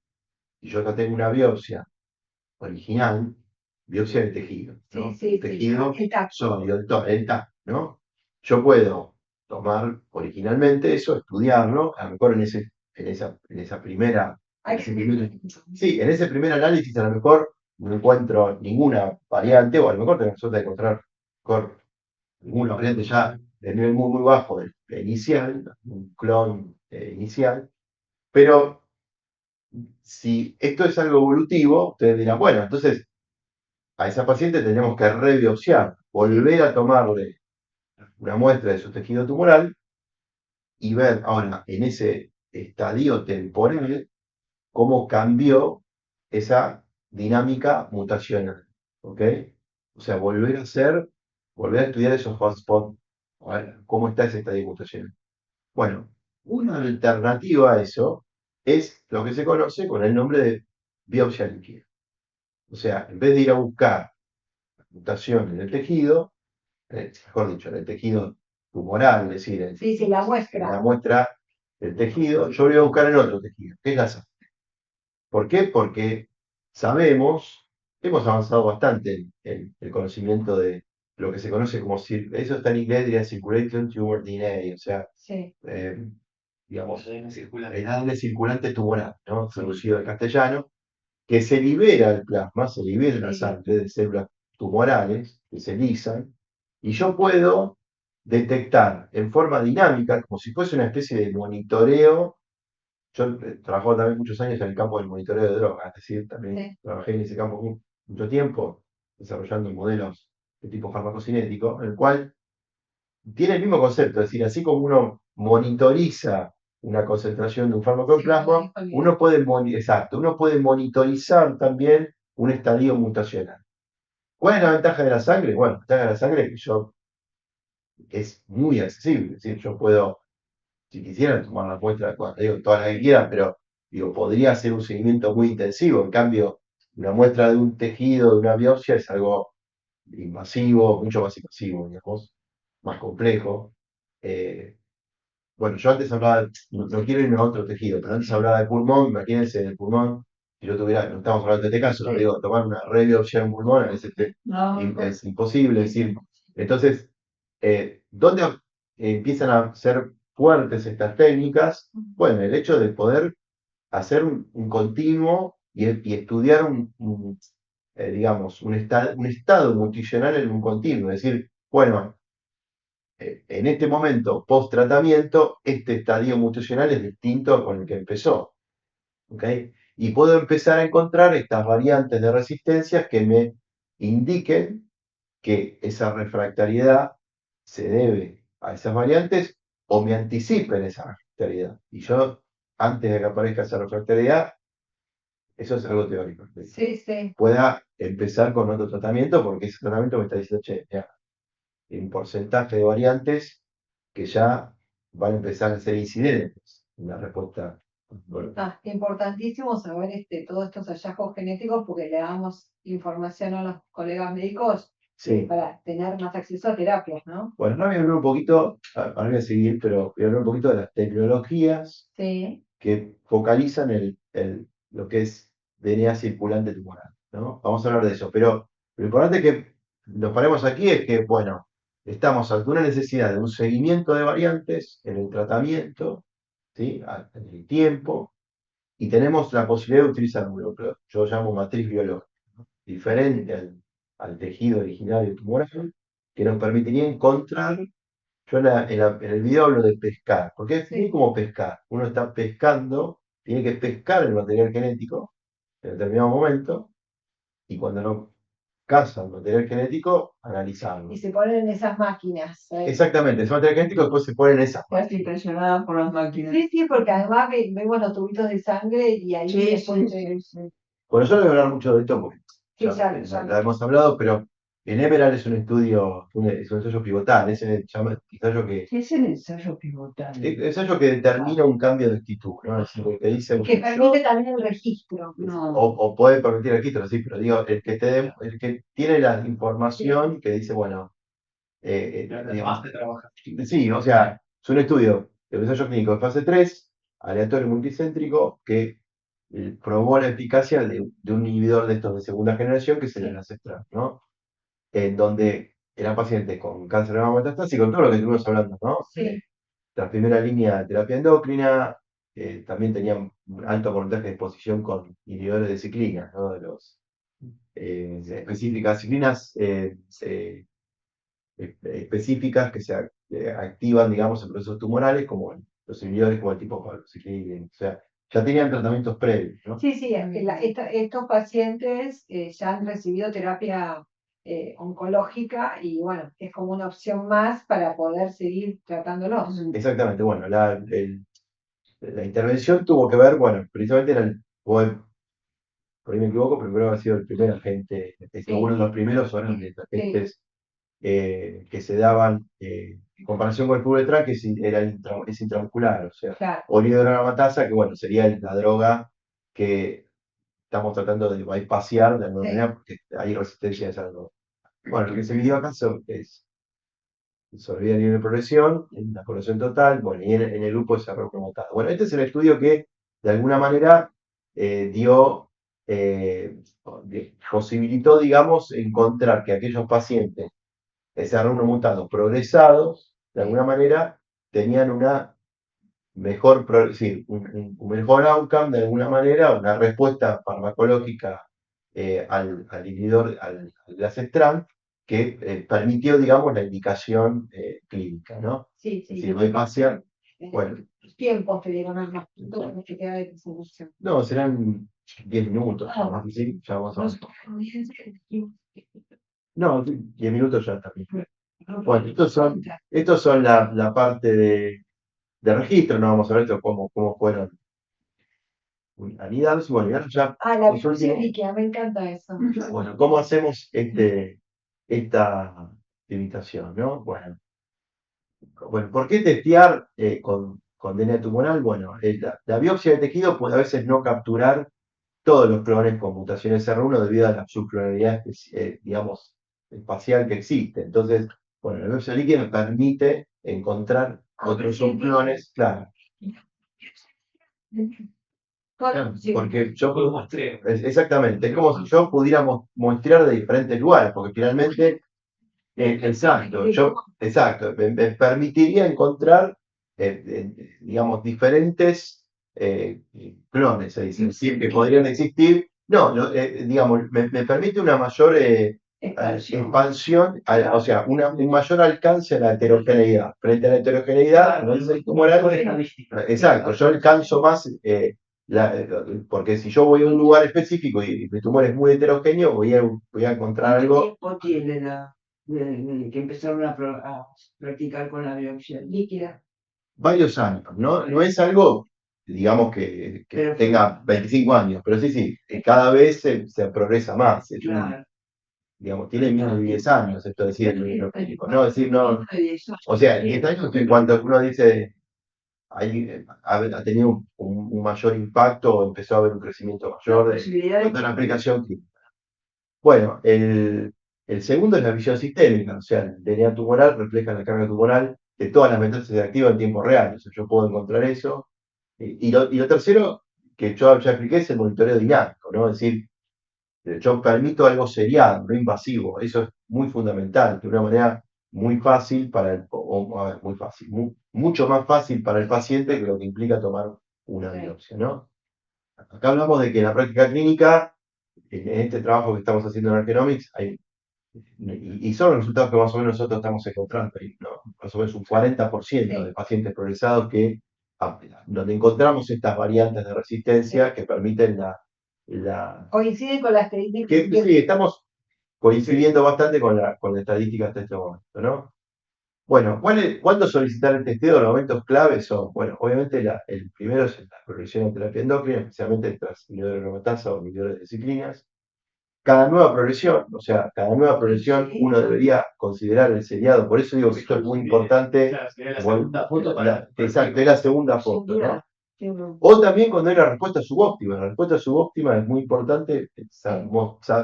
Si yo acá tengo una biopsia original, biopsia de tejido, ¿no? Tejido sólido, el TAC, ¿no? Yo puedo tomar originalmente eso, estudiarlo, a lo mejor en esa primera. Sí, en ese primer análisis a lo mejor no encuentro ninguna variante, o a lo mejor tengo suerte de encontrar alguna variante ya de nivel muy, muy bajo del inicial, un clon inicial, pero si esto es algo evolutivo, ustedes dirán, bueno, entonces a esa paciente tenemos que rebiopsiar, volver a tomarle una muestra de su tejido tumoral y ver ahora en ese estadio temporal cómo cambió esa dinámica mutacional. ¿Ok? O sea, volver a estudiar esos hotspots, cómo está ese estadio mutacional. Bueno, una alternativa a eso es lo que se conoce con el nombre de biopsia líquida. O sea, en vez de ir a buscar mutación en el tejido, mejor dicho, en el tejido tumoral, es decir, la muestra. la muestra del tejido, yo voy a buscar en otro tejido, que es la sangre. ¿Por qué? Porque hemos avanzado bastante en el conocimiento de lo que se conoce como, eso está en inglés, diría Circulating Tumor DNA, o sea, Sí, digamos, el ADN circulante tumoral, ¿no? Traducido al castellano, que se libera el plasma, se libera la Sí. sangre de células tumorales que se lisan, y yo puedo detectar en forma dinámica, como si fuese una especie de monitoreo. Yo he trabajado también muchos años en el campo del monitoreo de drogas, es decir, también Sí. trabajé en ese campo mucho tiempo, desarrollando modelos de tipo farmacocinético, en el cual tiene el mismo concepto, es decir, así como uno monitoriza una concentración de un fármaco en Sí, plasma, como dijo uno puede monitorizar también un estadio mutacional. ¿Cuál es la ventaja de la sangre? Bueno, la ventaja de la sangre es que es muy accesible, es decir, yo puedo, si quisiera, tomar la muestra, bueno, digo, todas las que quieran, pero digo, podría hacer un seguimiento muy intensivo. En cambio, una muestra de un tejido, de una biopsia, es algo invasivo, mucho más invasivo, digamos, más complejo. Eh, bueno, yo antes hablaba, no quiero irme a otro tejido, pero antes hablaba de pulmón, imagínense en el pulmón, si yo tuviera, no estamos hablando de este caso, pero digo, tomar una rebiopsia en un pulmón a veces es imposible, es decir, entonces, ¿dónde empiezan a ser fuertes estas técnicas? Bueno, el hecho de poder hacer un continuo y estudiar digamos, un estado nutricional en un continuo, es decir, bueno, en este momento, post tratamiento, este estadio mutacional es distinto con el que empezó. ¿Ok? Y puedo empezar a encontrar estas variantes de resistencias que me indiquen que esa refractariedad se debe a esas variantes o me anticipen esa refractariedad. Y yo, antes de que aparezca esa refractariedad, eso es algo teórico. Sí, sí. Pueda empezar con otro tratamiento porque ese tratamiento me está diciendo, che, ya, hay un porcentaje de variantes que ya van a empezar a ser incidentes en la respuesta. Bueno, Importantísimo saber todos estos hallazgos genéticos porque le damos información a los colegas médicos sí. para tener más acceso a terapias, ¿no? Bueno, ahora voy a hablar un poquito, ahora voy a seguir, pero voy a hablar un poquito de las tecnologías Sí, que focalizan lo que es DNA circulante tumoral, ¿no? Vamos a hablar de eso, pero lo importante que nos paremos aquí es que, bueno, estamos ante una necesidad de un seguimiento de variantes en el tratamiento, ¿sí? En el tiempo, y tenemos la posibilidad de utilizar lo que yo llamo matriz biológica, ¿no? Diferente al tejido originario tumoral, que nos permitiría encontrar, yo en el video hablo de pescar, porque es muy como pescar, uno está pescando, tiene que pescar el material genético en determinado momento, y cuando no caza el material genético, analizarlo. y se ponen en esas máquinas. Exactamente, ese material genético después se pone en esa. Estás impresionada por las máquinas. Sí, sí, porque además vemos los tubitos de sangre y ahí Sí, después sí. Bueno, yo no voy a hablar mucho de esto porque Sí, ya hemos hablado, pero en Emerald es un estudio, es un ensayo pivotal, es el ensayo ¿Qué es el ensayo pivotal? ensayo que determina un cambio de actitud, ¿no? Es decir, que dice, que permite también el registro. No. o puede permitir el registro, sí, pero digo, el que tiene la información que dice, bueno, digamos, sí, o sea, es un estudio de ensayo clínico de fase 3 aleatorio multicéntrico, que probó la eficacia de un inhibidor de estos de segunda generación, que es el ancestral, ¿no? En donde eran pacientes con cáncer de mama metastásico, con todo lo que estuvimos hablando, ¿no? Sí. La primera línea de terapia endocrina, también tenían un alto porcentaje de exposición con inhibidores de ciclina, ¿no? De los específicas ciclinas específicas que se activan, digamos, en procesos tumorales, como los inhibidores como el tipo palbociclina. O sea, ya tenían tratamientos previos, ¿no? Sí, sí, estos pacientes ya han recibido terapia oncológica y bueno, es como una opción más para poder seguir tratándolos. Exactamente, bueno, la intervención tuvo que ver, bueno, precisamente por ahí me equivoco, pero creo que ha sido el primer agente, uno de los primeros son de agentes que se daban en comparación con el fulvetrán, que es intramuscular, o sea, Claro. oligodrogramatasa, que bueno, sería la droga que estamos tratando de bypassear de alguna manera, porque hay resistencia a esa droga. Bueno, lo que se midió acá es sobre el nivel de progresión, en la población total, bueno, y en el grupo de desarrollo promotado. Bueno, este es el estudio que, de alguna manera, posibilitó, digamos, encontrar que aquellos pacientes SR1 mutados progresados, de alguna manera, tenían una mejor, sí, un mejor outcome, de alguna manera, una respuesta farmacológica al inhibidor, al Glasestrant, que permitió, digamos, la indicación clínica, ¿no? Sí, Es sí. decir, no hay paciente. Bueno, Los tiempos te digo, no, no te queda de resolución. no, serán 10 minutos, ¿no? Sí, ya vamos a ver. No, 10 minutos ya está bien. Bueno, estos son la parte de registro, no vamos a ver esto, cómo fueron anidados. Bueno, y ahora ya La los biopsia últimos. líquida, me encanta eso. Bueno, ¿cómo hacemos esta limitación, no? Bueno, ¿por qué testear con DNA tumoral? Bueno, la biopsia de tejido puede a veces no capturar todos los clones con mutaciones R1 debido a la subclonalidad, digamos, espacial que existe. Entonces, bueno, la biopsia líquida me permite encontrar otros subclones, claro. Claro, porque yo puedo muestrear. Exactamente, es como si yo pudiera muestrear de diferentes lugares, porque finalmente, exacto, me permitiría encontrar, digamos, diferentes clones, se dice, decir, que podrían existir. No, digamos, me permite una mayor expansión, o sea, un mayor alcance a la heterogeneidad. Frente a la heterogeneidad, no es tumoral. Exacto, yo alcanzo más. Porque si yo voy a un lugar específico y mi tumor es muy heterogéneo, voy a encontrar algo. ¿Cuánto tiempo tiene que empezaron a practicar con la biopsia líquida? Varios años, ¿no? No es algo, digamos, que tenga 25 años, pero sí, cada vez se progresa más. Claro. Digamos, tiene menos de 10 años, esto es decir, el clínico, ¿no? Es decir, no. O sea, 10 años en cuanto uno dice. Ha tenido un mayor impacto, empezó a haber un crecimiento mayor de la aplicación clínica. Bueno, el segundo es la visión sistémica, o sea, el DNA tumoral refleja la carga tumoral de todas las metástasis activas en tiempo real, o sea, yo puedo encontrar eso. Y lo tercero, que yo ya expliqué, es el monitoreo dinámico, ¿no? Es decir, yo permito algo seriado, no invasivo, eso es muy fundamental, de una manera muy fácil muy fácil, mucho más fácil para el paciente que lo que implica tomar una biopsia, ¿no? Acá hablamos de que en la práctica clínica, en este trabajo que estamos haciendo en Argenomics, y son los resultados que más o menos nosotros estamos encontrando, ¿no? Más o menos un 40% de pacientes progresados donde encontramos estas variantes de resistencia que permiten Coincide con las estadísticas. sí, estamos coincidiendo bastante con la estadística hasta este momento, ¿no? Bueno, ¿cuándo solicitar el testeo? Los momentos claves son, bueno, obviamente el primero es la progresión en terapia endocrina, especialmente tras inhibidores de aromatasa o inhibidores de ciclinas. Cada nueva progresión, o sea, cada nueva progresión uno debería considerar el seriado, por eso digo que esto es muy importante. Exacto, es la segunda foto, ¿no? O también cuando hay una respuesta subóptima. La respuesta subóptima es muy importante,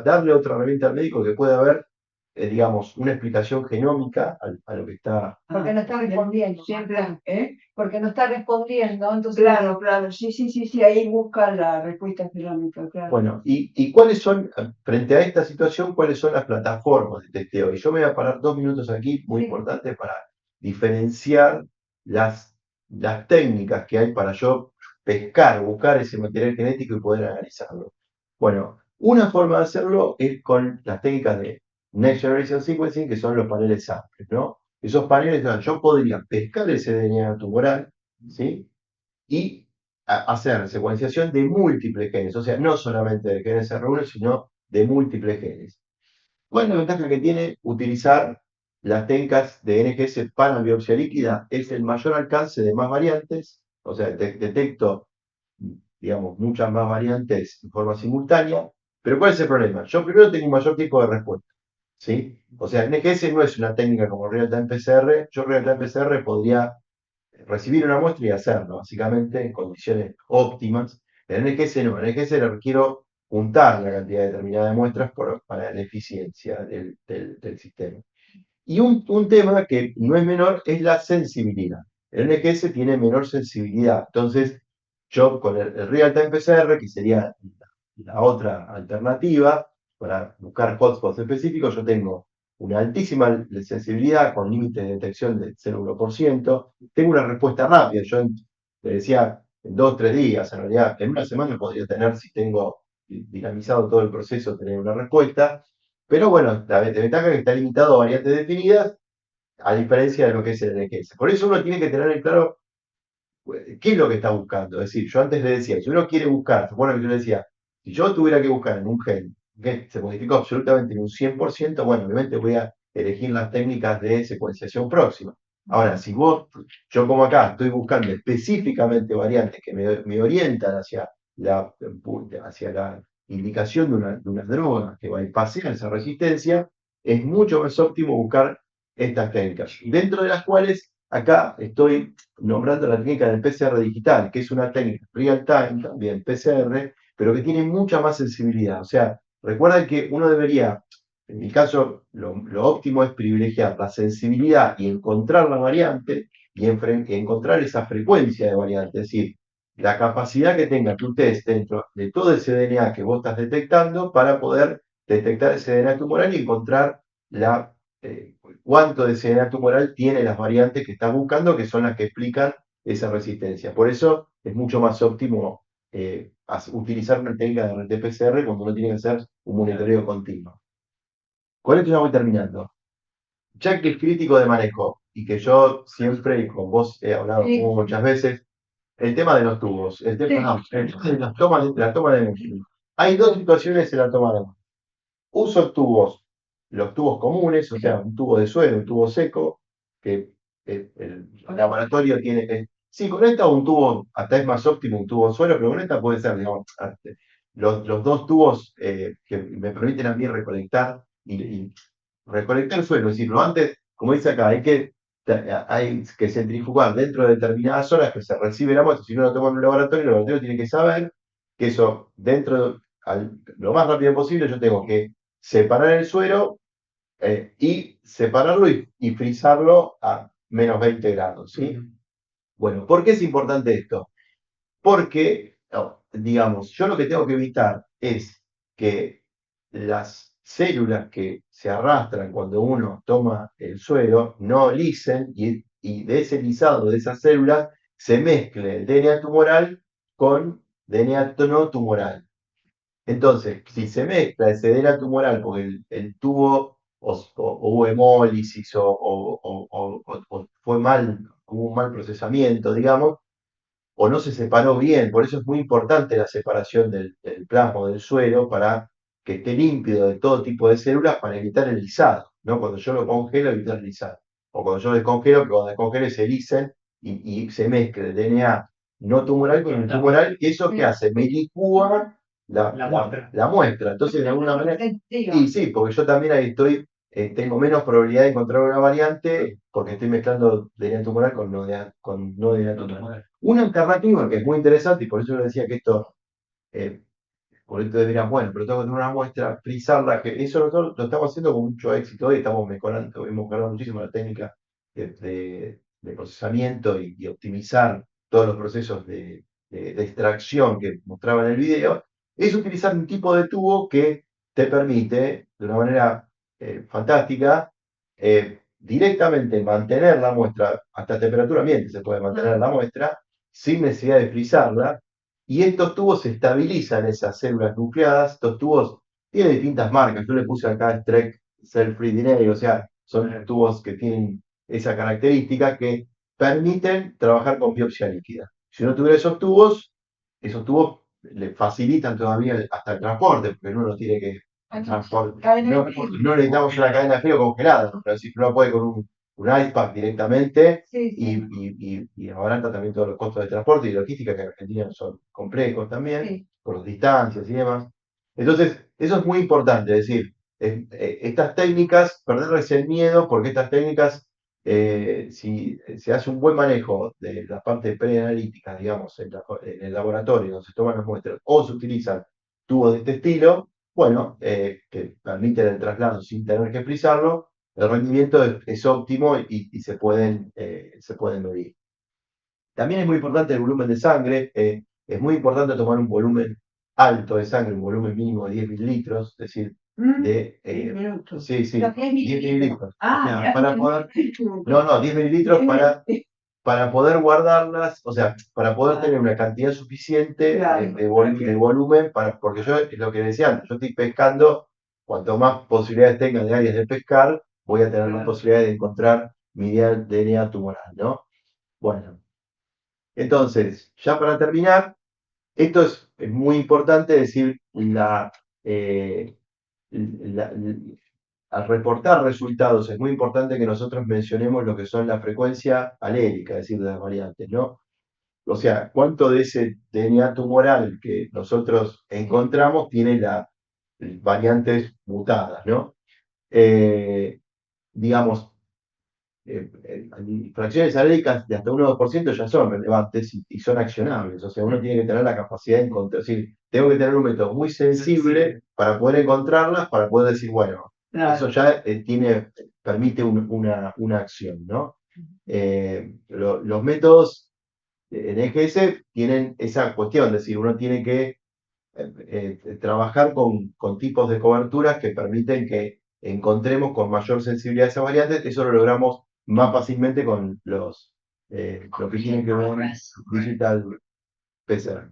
darle otra herramienta al médico que pueda haber, digamos, una explicación genómica a lo que está. Porque no está respondiendo. Siempre, Porque no está respondiendo, entonces. Claro, sí, ahí busca la respuesta genómica, claro. Bueno, y cuáles son, frente a esta situación, cuáles son las plataformas de testeo. Y yo me voy a parar 2 minutos aquí, muy importante, para diferenciar las técnicas que hay para yo buscar ese material genético y poder analizarlo. Bueno, una forma de hacerlo es con las técnicas de Next Generation Sequencing, que son los paneles samples, ¿no? Esos paneles, yo podría pescar ese DNA tumoral, ¿sí? Y hacer secuenciación de múltiples genes, o sea, no solamente de genes R1, sino de múltiples genes. ¿Cuál es la ventaja que tiene utilizar las técnicas de NGS para biopsia líquida? Es el mayor alcance de más variantes, o sea, detecto, digamos, muchas más variantes en forma simultánea, pero ¿cuál es el problema? Yo primero tengo un mayor tiempo de respuesta, ¿sí? O sea, NGS no es una técnica como Real-Time PCR, yo Real-Time PCR podría recibir una muestra y hacerlo, básicamente en condiciones óptimas. En el NGS no, en el NGS le requiero juntar la cantidad determinada de muestras para la eficiencia del sistema. Y un tema que no es menor es la sensibilidad. El NGS tiene menor sensibilidad, entonces yo con el Real-Time PCR, que sería la otra alternativa para buscar hotspots específicos, yo tengo una altísima sensibilidad con límites de detección del 0,1%. Tengo una respuesta rápida. Yo te decía, en 2 o 3 días, en realidad, en una semana podría tener, si tengo dinamizado todo el proceso, tener una respuesta. Pero bueno, la ventaja es que está limitado a variantes definidas, a diferencia de lo que es el NGS. Por eso uno tiene que tener en claro qué es lo que está buscando. Es decir, yo antes le decía, si uno quiere buscar, bueno, que yo le decía, si yo tuviera que buscar en un gen que se modificó absolutamente en un 100%, bueno, obviamente voy a elegir las técnicas de secuenciación próxima. Ahora, si yo como acá estoy buscando específicamente variantes que me orientan hacia la indicación de una droga que bypassea esa resistencia, es mucho más óptimo buscar estas técnicas, dentro de las cuales acá estoy nombrando la técnica del PCR digital, que es una técnica real time, también PCR, pero que tiene mucha más sensibilidad. O sea, recuerda que uno debería, en mi caso, lo óptimo es privilegiar la sensibilidad y encontrar la variante y encontrar esa frecuencia de variante, es decir, la capacidad que tenga tu test dentro de todo ese DNA que vos estás detectando para poder detectar ese DNA tumoral y encontrar cuánto de ese DNA tumoral tiene las variantes que estás buscando, que son las que explican esa resistencia. Por eso es mucho más óptimo utilizar una técnica de RT-PCR cuando uno tiene que hacer un monitoreo continuo. Con esto ya voy terminando. Ya que es crítico de manejo y que yo siempre, y con vos he hablado muchas veces, el tema de los tubos, el tema de la toma de muestra. Hay dos situaciones en la toma de muestra. Uso tubos, los tubos comunes, o sea, un tubo de suero, un tubo seco, que el laboratorio tiene que. Sí, con esta un tubo, hasta es más óptimo un tubo de suero, pero con esta puede ser, digamos, los dos tubos que me permiten a mí recolectar y recolectar suelo, es decir, antes, como dice acá, hay que centrifugar dentro de determinadas horas que se recibe la muestra. Si uno lo toma en un laboratorio, el laboratorio tiene que saber que eso, lo más rápido posible, yo tengo que separar el suero y separarlo y frizarlo a -20 grados, ¿sí? Bueno, ¿por qué es importante esto? Porque, digamos, yo lo que tengo que evitar es que las células que se arrastran cuando uno toma el suero no lisen y de ese lisado de esas células se mezcle el DNA tumoral con DNA no tumoral. Entonces, si se mezcla ese DNA tumoral porque el tubo o hubo hemólisis o fue hubo un mal procesamiento, digamos, o no se separó bien, por eso es muy importante la separación del plasma o del suero para que esté limpio de todo tipo de células para evitar el lisado, ¿no? Cuando yo lo congelo, evitar el lisado. O cuando yo descongelo, que cuando descongele se lisen y se mezcle el DNA no tumoral con el tumoral, y eso ¿qué hace? Me licúa la muestra. Entonces, de alguna manera. Y sí, porque yo también ahí tengo menos probabilidad de encontrar una variante porque estoy mezclando DNA tumoral con no DNA tumoral. Una alternativa que es muy interesante, y por eso yo decía que esto, por esto dirán, bueno, pero tengo que tener una muestra, frizarla, que eso nosotros lo estamos haciendo con mucho éxito y estamos mejorando, hemos mejorado muchísimo la técnica de procesamiento y optimizar todos los procesos de extracción que mostraba en el video, es utilizar un tipo de tubo que te permite, de una manera fantástica, directamente mantener la muestra, hasta temperatura ambiente se puede mantener la muestra, sin necesidad de frizarla, y estos tubos se estabilizan esas células nucleadas. Estos tubos tienen distintas marcas, yo le puse acá Streck Cell Free DNA, o sea, son tubos que tienen esa característica que permiten trabajar con biopsia líquida. Si no tuviera esos tubos le facilitan todavía hasta el transporte, porque uno no tiene que no necesitamos una cadena de frío congelada, pero si uno puede con un ice pack directamente y abarata también todos los costos de transporte y logística que en Argentina son complejos también, por las distancias y demás. Entonces, eso es muy importante, es decir, estas técnicas, perderles el miedo, porque estas técnicas, si se hace un buen manejo de la parte preanalítica, digamos, en el laboratorio, donde se toman las muestras, o se utilizan tubos de este estilo, bueno, que permiten el traslado sin tener que frizarlo, el rendimiento es óptimo y se pueden medir. También es muy importante el volumen de sangre. es muy importante tomar un volumen alto de sangre, un volumen mínimo de 10 mililitros, es decir, de... 10 minutos. sí, sí, Los 10 10 mililitros. Ah, O sea, para poder... No, 10 mililitros para poder guardarlas, o sea, para poder tener una cantidad suficiente Claro, de volumen, porque yo, es lo que decía antes, yo estoy pescando, cuanto más posibilidades tenga de áreas de pescar, voy a tener más Claro. posibilidades de encontrar mi DNA tumoral, ¿no? Bueno, entonces, ya para terminar, esto es muy importante decir, eh, la- al reportar resultados es muy importante que nosotros mencionemos lo que son la frecuencia alérica, es decir, de las variantes, ¿no? O sea, cuánto de ese DNA tumoral que nosotros encontramos tiene las variantes mutadas, ¿no? Eh, digamos, fracciones alérgicas de hasta 1 o 2% ya son relevantes y son accionables. O sea, uno tiene que tener la capacidad de encontrar, es decir, tengo que tener un método muy sensible para poder encontrarlas, para poder decir, bueno, eso ya permite una acción, ¿no? Los métodos en EGS tienen esa cuestión, es decir, uno tiene que trabajar con tipos de coberturas que permiten que encontremos con mayor sensibilidad esas variantes. Eso lo logramos más fácilmente con lo que tiene que ver Digital PCR.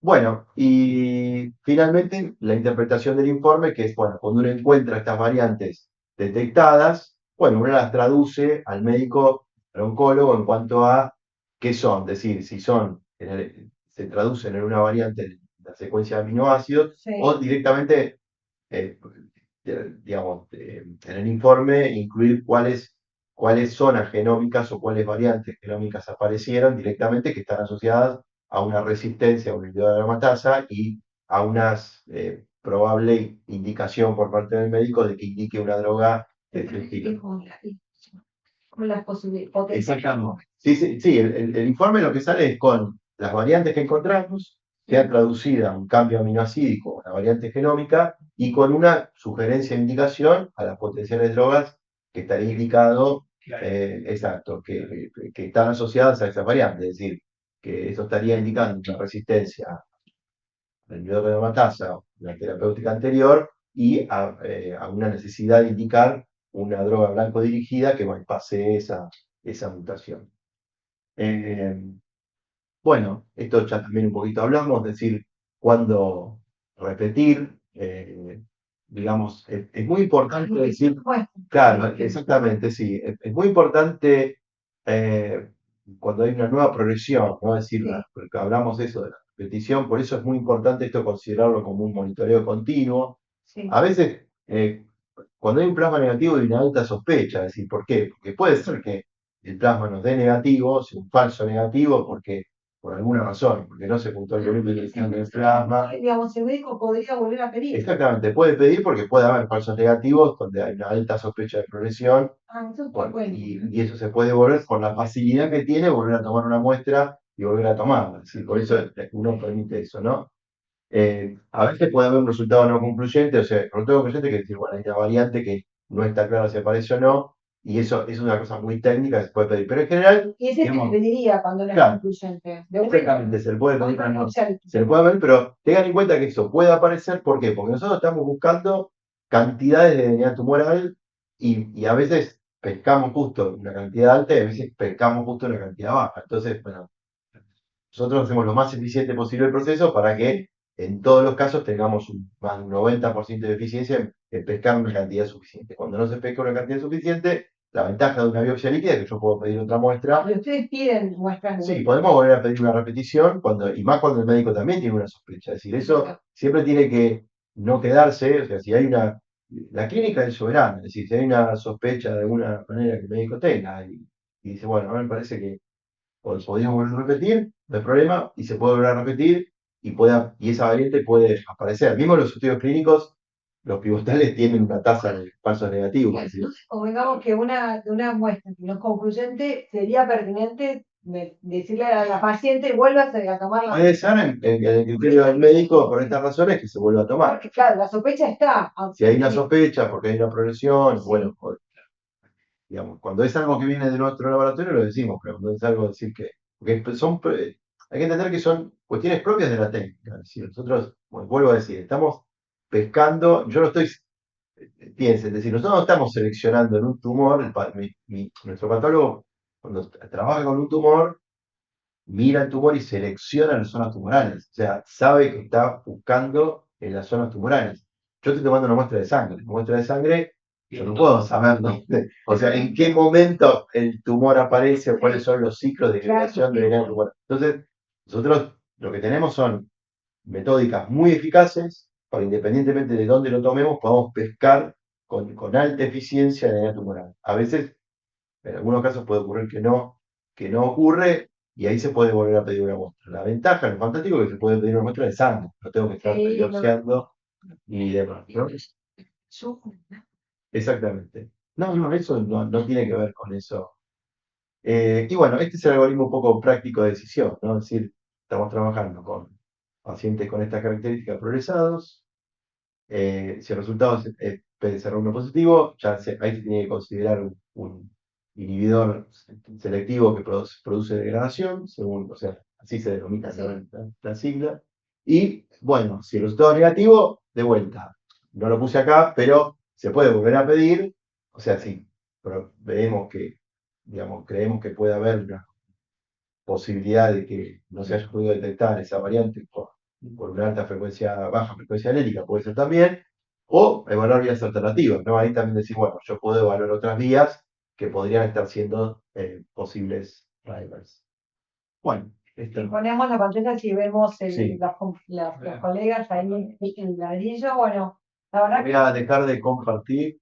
Bueno, y finalmente la interpretación del informe, que es, bueno, cuando uno encuentra estas variantes detectadas, bueno, uno las traduce al médico, al oncólogo, en cuanto a qué son, es decir, si son, se traducen en una variante de la secuencia de aminoácidos, Sí. o directamente, digamos, en el informe incluir cuáles zonas genómicas o cuáles variantes genómicas aparecieron directamente que están asociadas a una resistencia a una inhibidor de aromatasa y a una probable indicación por parte del médico de que indique una droga de este estilo. Con las posibilidades. Exactamente. Sí, sí, sí, el informe lo que sale es con las variantes que encontramos, sea traducida a un cambio aminoácidico, una variante genómica, y con una sugerencia de indicación a las potenciales drogas que estaría indicado, exacto, que están asociadas a esa variante, es decir, que eso estaría indicando una resistencia al inhibidor de aromatasa, una terapéutica anterior, y a una necesidad de indicar una droga blanco dirigida que bypasse esa mutación. Bueno, esto ya también un poquito hablamos, es decir, cuándo repetir, digamos, es muy importante decir, claro, exactamente, sí, es muy importante cuando hay una nueva progresión, ¿no? Es decir, porque hablamos de eso, de la repetición, por eso es muy importante esto considerarlo como un monitoreo continuo. Sí. A veces, cuando hay un plasma negativo hay una alta sospecha, es decir, ¿por qué? Porque puede ser que el plasma nos dé negativo, sea un falso negativo, porque por alguna razón, porque no se juntó el volumen de del plasma. Digamos, el médico podría volver a pedir. Exactamente, puede pedir porque puede haber falsos negativos donde hay una alta sospecha de progresión. Eso está Bueno, bueno. y eso se puede volver por la facilidad que tiene, volver a tomar una muestra y volver a tomarla. Es decir, por eso uno permite eso, ¿no? A veces puede haber un resultado no concluyente, o sea, el resultado concluyente que decir, bueno, hay una variante que no está clara si aparece o no, y eso es una cosa muy técnica que se puede pedir. Pero en general, Y ese es que digamos, se pediría cuando no es claro, concluyente. exactamente, se le puede pedir, Otra no, opción. se le puede ver, pero tengan en cuenta que eso puede aparecer, ¿por qué? Porque nosotros estamos buscando cantidades de DNA tumoral y a veces pescamos justo una cantidad alta y a veces pescamos justo una cantidad baja. Entonces, bueno, nosotros hacemos lo más eficiente posible el proceso para que en todos los casos tengamos más de un 90% de eficiencia en pescar una cantidad suficiente. Cuando no se pesca una cantidad suficiente, la ventaja de una biopsia líquida es que yo puedo pedir otra muestra. Y ustedes piden muestras. Sí, podemos volver a pedir una repetición, y más cuando el médico también tiene una sospecha. Es decir, eso siempre tiene que no quedarse, o sea, si hay la clínica es soberana, es decir, si hay una sospecha de alguna manera que el médico tenga y dice, bueno, a mí me parece que podríamos volver a repetir, no hay problema, y se puede volver a repetir, y esa variante puede aparecer. Mismo los estudios clínicos, los pivotales tienen una tasa de falsos negativos. Es decir, Convengamos que de una muestra que no es concluyente, sería pertinente decirle a la paciente vuelva a tomar la. Puede ser en el criterio del médico por estas razones que se vuelva a tomar. Porque claro, la sospecha está. Si hay una sospecha, porque hay una progresión, Sí. bueno, digamos, cuando es algo que viene de nuestro laboratorio lo decimos, pero cuando es algo decir que porque hay que entender que son cuestiones propias de la técnica. Es decir, nosotros, bueno, vuelvo a decir, estamos pescando, yo no estoy, piensen, es decir, nosotros no estamos seleccionando en un tumor, nuestro patólogo, cuando trabaja con un tumor, mira el tumor y selecciona las zonas tumorales. O sea, sabe que está buscando en las zonas tumorales. Yo estoy tomando una muestra de sangre. La muestra de sangre, yo no puedo saber dónde, o sea, en qué momento el tumor aparece o cuáles son los ciclos de generación de DNA tumoral. Entonces, nosotros lo que tenemos son metódicas muy eficaces para, independientemente de dónde lo tomemos, podamos pescar con alta eficiencia de DNA tumoral. A veces, en algunos casos puede ocurrir que no ocurre y ahí se puede volver a pedir una muestra. La ventaja, lo fantástico es que se puede pedir una muestra de sangre, no tengo que estar biopsiando ni demás, ¿no? Exactamente. No, eso no tiene que ver con eso. Y bueno, este es el algoritmo un poco práctico de decisión, ¿no? Es decir, estamos trabajando con pacientes con estas características progresados. Si el resultado es PCR1 positivo, ahí se tiene que considerar un inhibidor selectivo que produce degradación, según, o sea, así se denomina, ¿no? la sigla. Y bueno, si el resultado es negativo, de vuelta. No lo puse acá, pero se puede volver a pedir. O sea, sí, pero vemos que, digamos, creemos que puede haber una posibilidad de que no se haya podido detectar esa variante por una alta frecuencia, baja frecuencia alélica, puede ser también, o evaluar vías alternativas, ¿no? Ahí también decir, bueno, yo puedo evaluar otras vías que podrían estar siendo posibles drivers. Bueno, Si ponemos la pantalla, si vemos Sí. los colegas ahí en el ladrillo, bueno, la verdad voy a dejar de compartir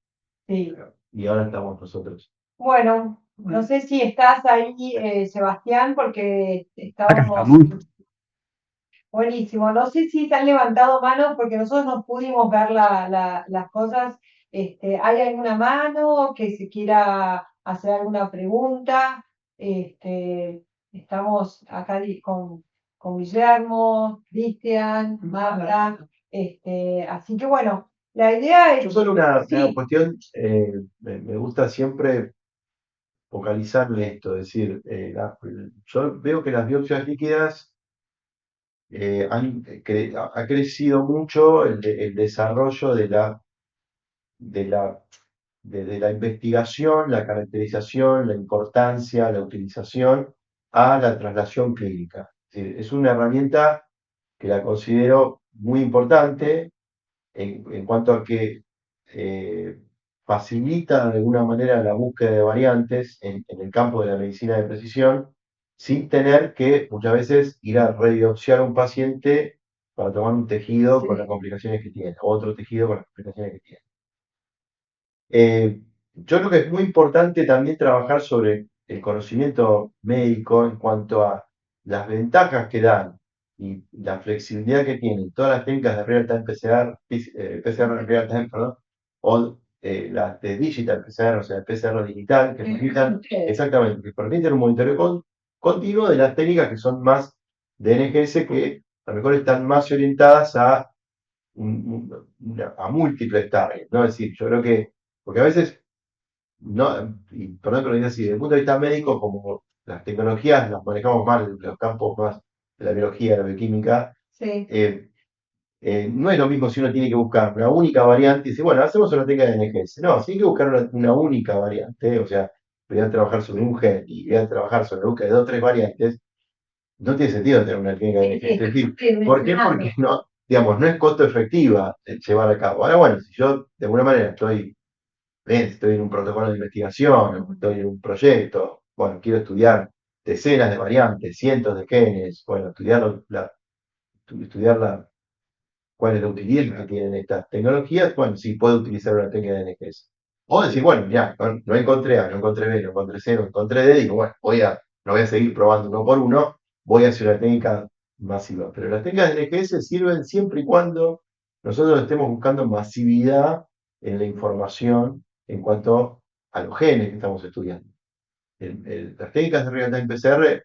sí. y ahora estamos nosotros. Bueno, no sé si estás ahí, Sebastián, porque Acá estábamos. estamos. Buenísimo. No sé si se han levantado manos porque nosotros no pudimos ver las cosas. ¿Hay alguna mano que se quiera hacer alguna pregunta? Estamos acá con Guillermo, Cristian, Marta. Así que bueno, la idea es. Yo solo una Sí. cuestión, me gusta siempre focalizar en esto, es decir, yo veo que las biopsias líquidas ha crecido mucho el desarrollo desde la investigación, la caracterización, la importancia, la utilización a la traslación clínica. Es decir, es una herramienta que la considero muy importante en cuanto a que facilita de alguna manera la búsqueda de variantes en el campo de la medicina de precisión, sin tener que muchas veces ir a rebiopsiar a un paciente para tomar un tejido con las complicaciones que tiene, otro tejido con las complicaciones que tiene. Yo creo que es muy importante también trabajar sobre el conocimiento médico en cuanto a las ventajas que dan y la flexibilidad que tienen todas las técnicas de real-time PCR, PCR real-time, perdón, o las de digital PCR, o sea, el PCR digital, que permitan, exactamente, que permiten un monitoreo continuo de las técnicas que son más de NGS, que a lo mejor están más orientadas a múltiples targets, ¿no? Es decir, yo creo que, porque a veces, no, y perdón que lo diga así, desde el punto de vista médico, como las tecnologías las manejamos mal en los campos más de la biología, de la bioquímica, Sí. No es lo mismo si uno tiene que buscar una única variante y dice, bueno, hacemos una técnica de NGS. No, si hay que buscar una única variante, o sea, voy a trabajar sobre un gen y voy a trabajar sobre la búsqueda de 2 o 3 variantes, no tiene sentido tener una técnica de NGS. Es decir, ¿por qué? Porque no, digamos, no es costo efectiva llevar a cabo. Ahora, bueno, si yo de alguna manera estoy en un protocolo de investigación, o estoy en un proyecto, bueno, quiero estudiar decenas de variantes, cientos de genes, bueno, estudiar cuál es la utilidad que tienen estas tecnologías, bueno, sí puedo utilizar una técnica de NGS. O decir, bueno, ya, no encontré A, no encontré B, no encontré C, no encontré D, digo, bueno, no voy a seguir probando uno por uno, voy a hacer una técnica masiva. Pero las técnicas de NGS sirven siempre y cuando nosotros estemos buscando masividad en la información en cuanto a los genes que estamos estudiando. Las técnicas de real-time PCR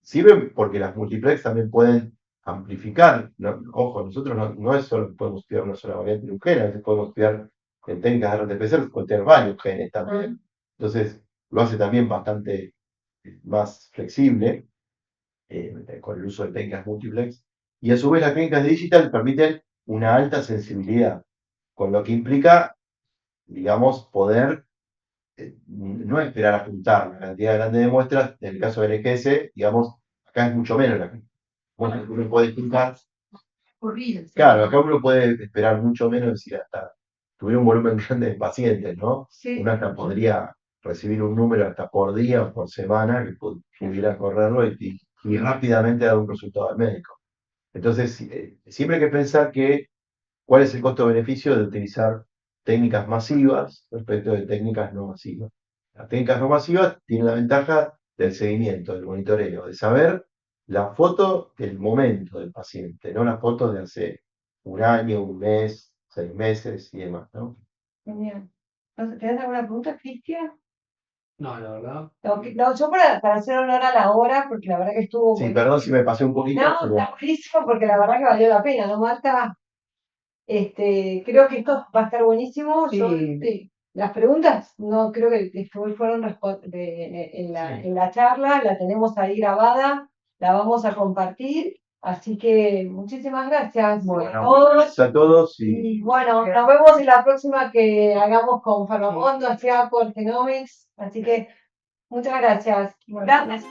sirven porque las multiplex también pueden amplificar. Ojo, nosotros no es solo que podemos estudiar una sola variante de un gen, a veces podemos estudiar en técnicas de RT-PCR, pueden tener varios genes también. Entonces, lo hace también bastante más flexible. con el uso de técnicas múltiplex. Y a su vez las clínicas digital permiten una alta sensibilidad, con lo que implica, digamos, poder no esperar a juntar una cantidad grande de muestras. En el caso del EGS, digamos, acá es mucho menos la muestra que uno puede juntar. Claro, acá uno puede esperar mucho menos, es decir, hasta tuviera un volumen grande de pacientes, ¿no? Sí. Uno hasta podría recibir un número hasta por día o por semana que pudiera correrlo y rápidamente dar un resultado al médico. Entonces, siempre hay que pensar que cuál es el costo-beneficio de utilizar técnicas masivas respecto de técnicas no masivas. Las técnicas no masivas tienen la ventaja del seguimiento, del monitoreo, de saber la foto del momento del paciente, no las fotos de hace un año, un mes, 6 meses y demás, ¿no? Genial. ¿Tienes alguna pregunta, Cristian? No, la verdad. No, yo para hacer honor a la hora, porque la verdad que estuvo Sí, buenísimo. perdón si me pasé un poquito. No, pero- está buenísimo porque la verdad que valió la pena, ¿no, Marta? Creo que esto va a estar buenísimo. Sí. Las preguntas no creo que fueron en la charla, la tenemos ahí grabada, la vamos a compartir, así que muchísimas gracias Bueno, a todos. Gracias a todos y Y bueno, nos vemos en la próxima que hagamos con Farmacondo, allá por Genomics, así que muchas gracias. Gracias.